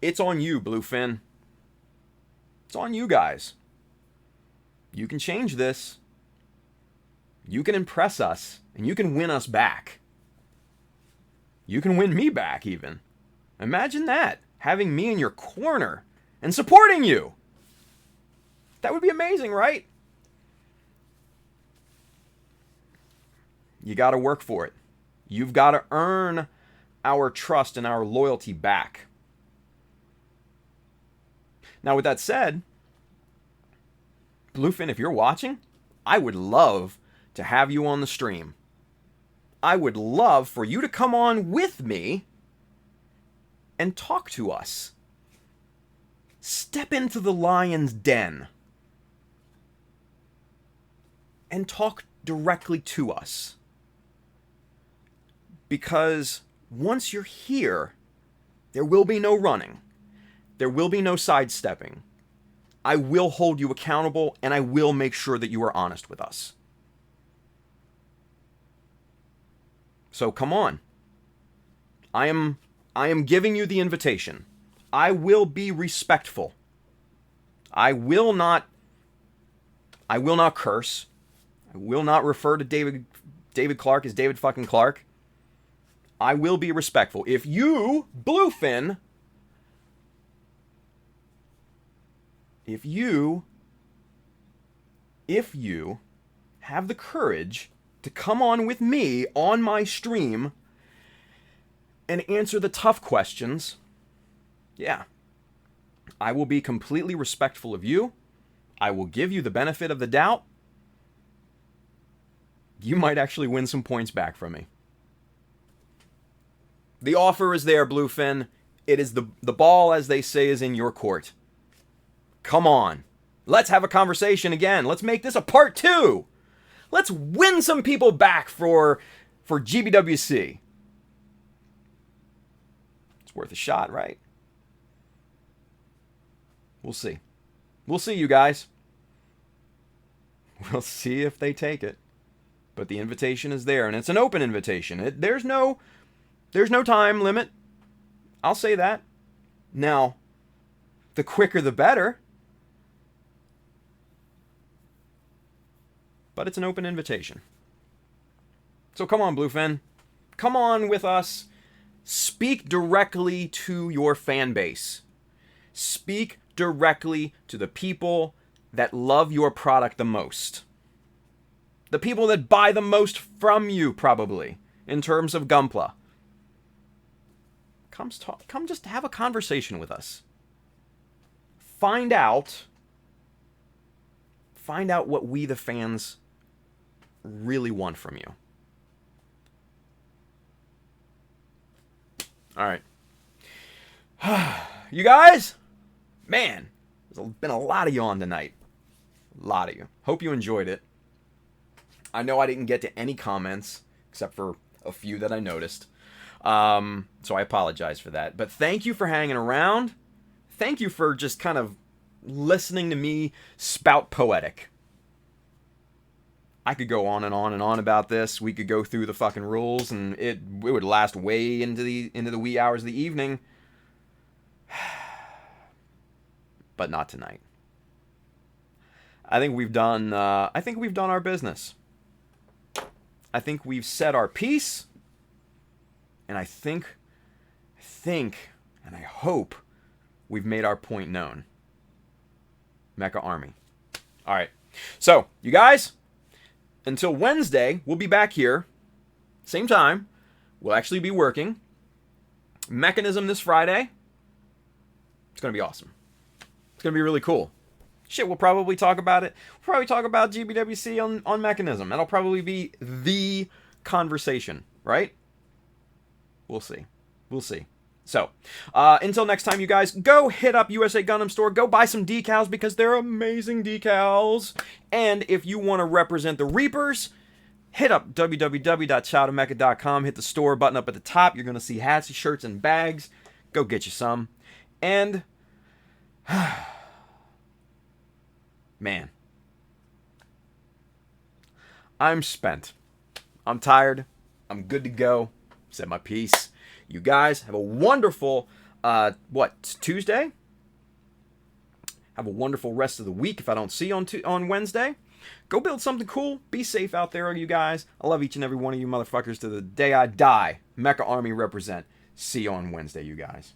It's on you, Bluefin. It's on you guys. You can change this. You can impress us. And you can win us back. You can win me back, even. Imagine that. Having me in your corner. And supporting you. That would be amazing, right? You got to work for it. You've got to earn our trust and our loyalty back. Now, with that said, Bluefin, if you're watching, I would love to have you on the stream. I would love for you to come on with me and talk to us. Step into the lion's den and talk directly to us. Because once you're here, there will be no running. There will be no sidestepping. I will hold you accountable, and I will make sure that you are honest with us. So come on. I am giving you the invitation. I will be respectful. I will not curse. I will not refer to David Clark as David fucking Clark. I will be respectful. If you, Bluefin, if you have the courage to come on with me on my stream and answer the tough questions, yeah, I will be completely respectful of you. I will give you the benefit of the doubt. You might actually win some points back from me. The offer is there, Bluefin. It is the ball, as they say, is in your court. Come on. Let's have a conversation again. Let's make this a part 2. Let's win some people back for GBWC. It's worth a shot, right? We'll see. We'll see, you guys. We'll see if they take it. But the invitation is there, and it's an open invitation. There's no time limit. I'll say that. Now, the quicker the better. But it's an open invitation. So come on, Bluefin. Come on with us. Speak directly to your fan base. Speak directly to the people that love your product the most. The people that buy the most from you, probably, in terms of Gunpla. Come just have a conversation with us. Find out what we, the fans, really want from you. All right. You guys, man, there's been a lot of you on tonight. A lot of you. Hope you enjoyed it. I know I didn't get to any comments, except for a few that I noticed. So I apologize for that. But thank you for hanging around. Thank you for just kind of listening to me spout poetic. I could go on and on and on about this. We could go through the fucking rules, and it would last way into the wee hours of the evening. But not tonight. I think we've done our business. I think we've said our piece. And I think, and I hope we've made our point known. Mecha Army. All right. So, you guys, until Wednesday, we'll be back here. Same time. We'll actually be working. Mechanism this Friday. It's going to be awesome. It's going to be really cool. Shit, we'll probably talk about it. We'll probably talk about GBWC on Mechanism. That'll probably be the conversation, right? We'll see. We'll see. So, until next time, you guys, go hit up USA Gundam Store. Go buy some decals because they're amazing decals. And if you want to represent the Reapers, hit up www.shadowmecha.com. Hit the store button up at the top. You're going to see hats, shirts, and bags. Go get you some. And Man. I'm spent. I'm tired. I'm good to go. Said my piece. You guys have a wonderful, Tuesday? Have a wonderful rest of the week if I don't see you on Wednesday. Go build something cool. Be safe out there, you guys. I love each and every one of you motherfuckers to the day I die. Mecha Army represent. See you on Wednesday, you guys.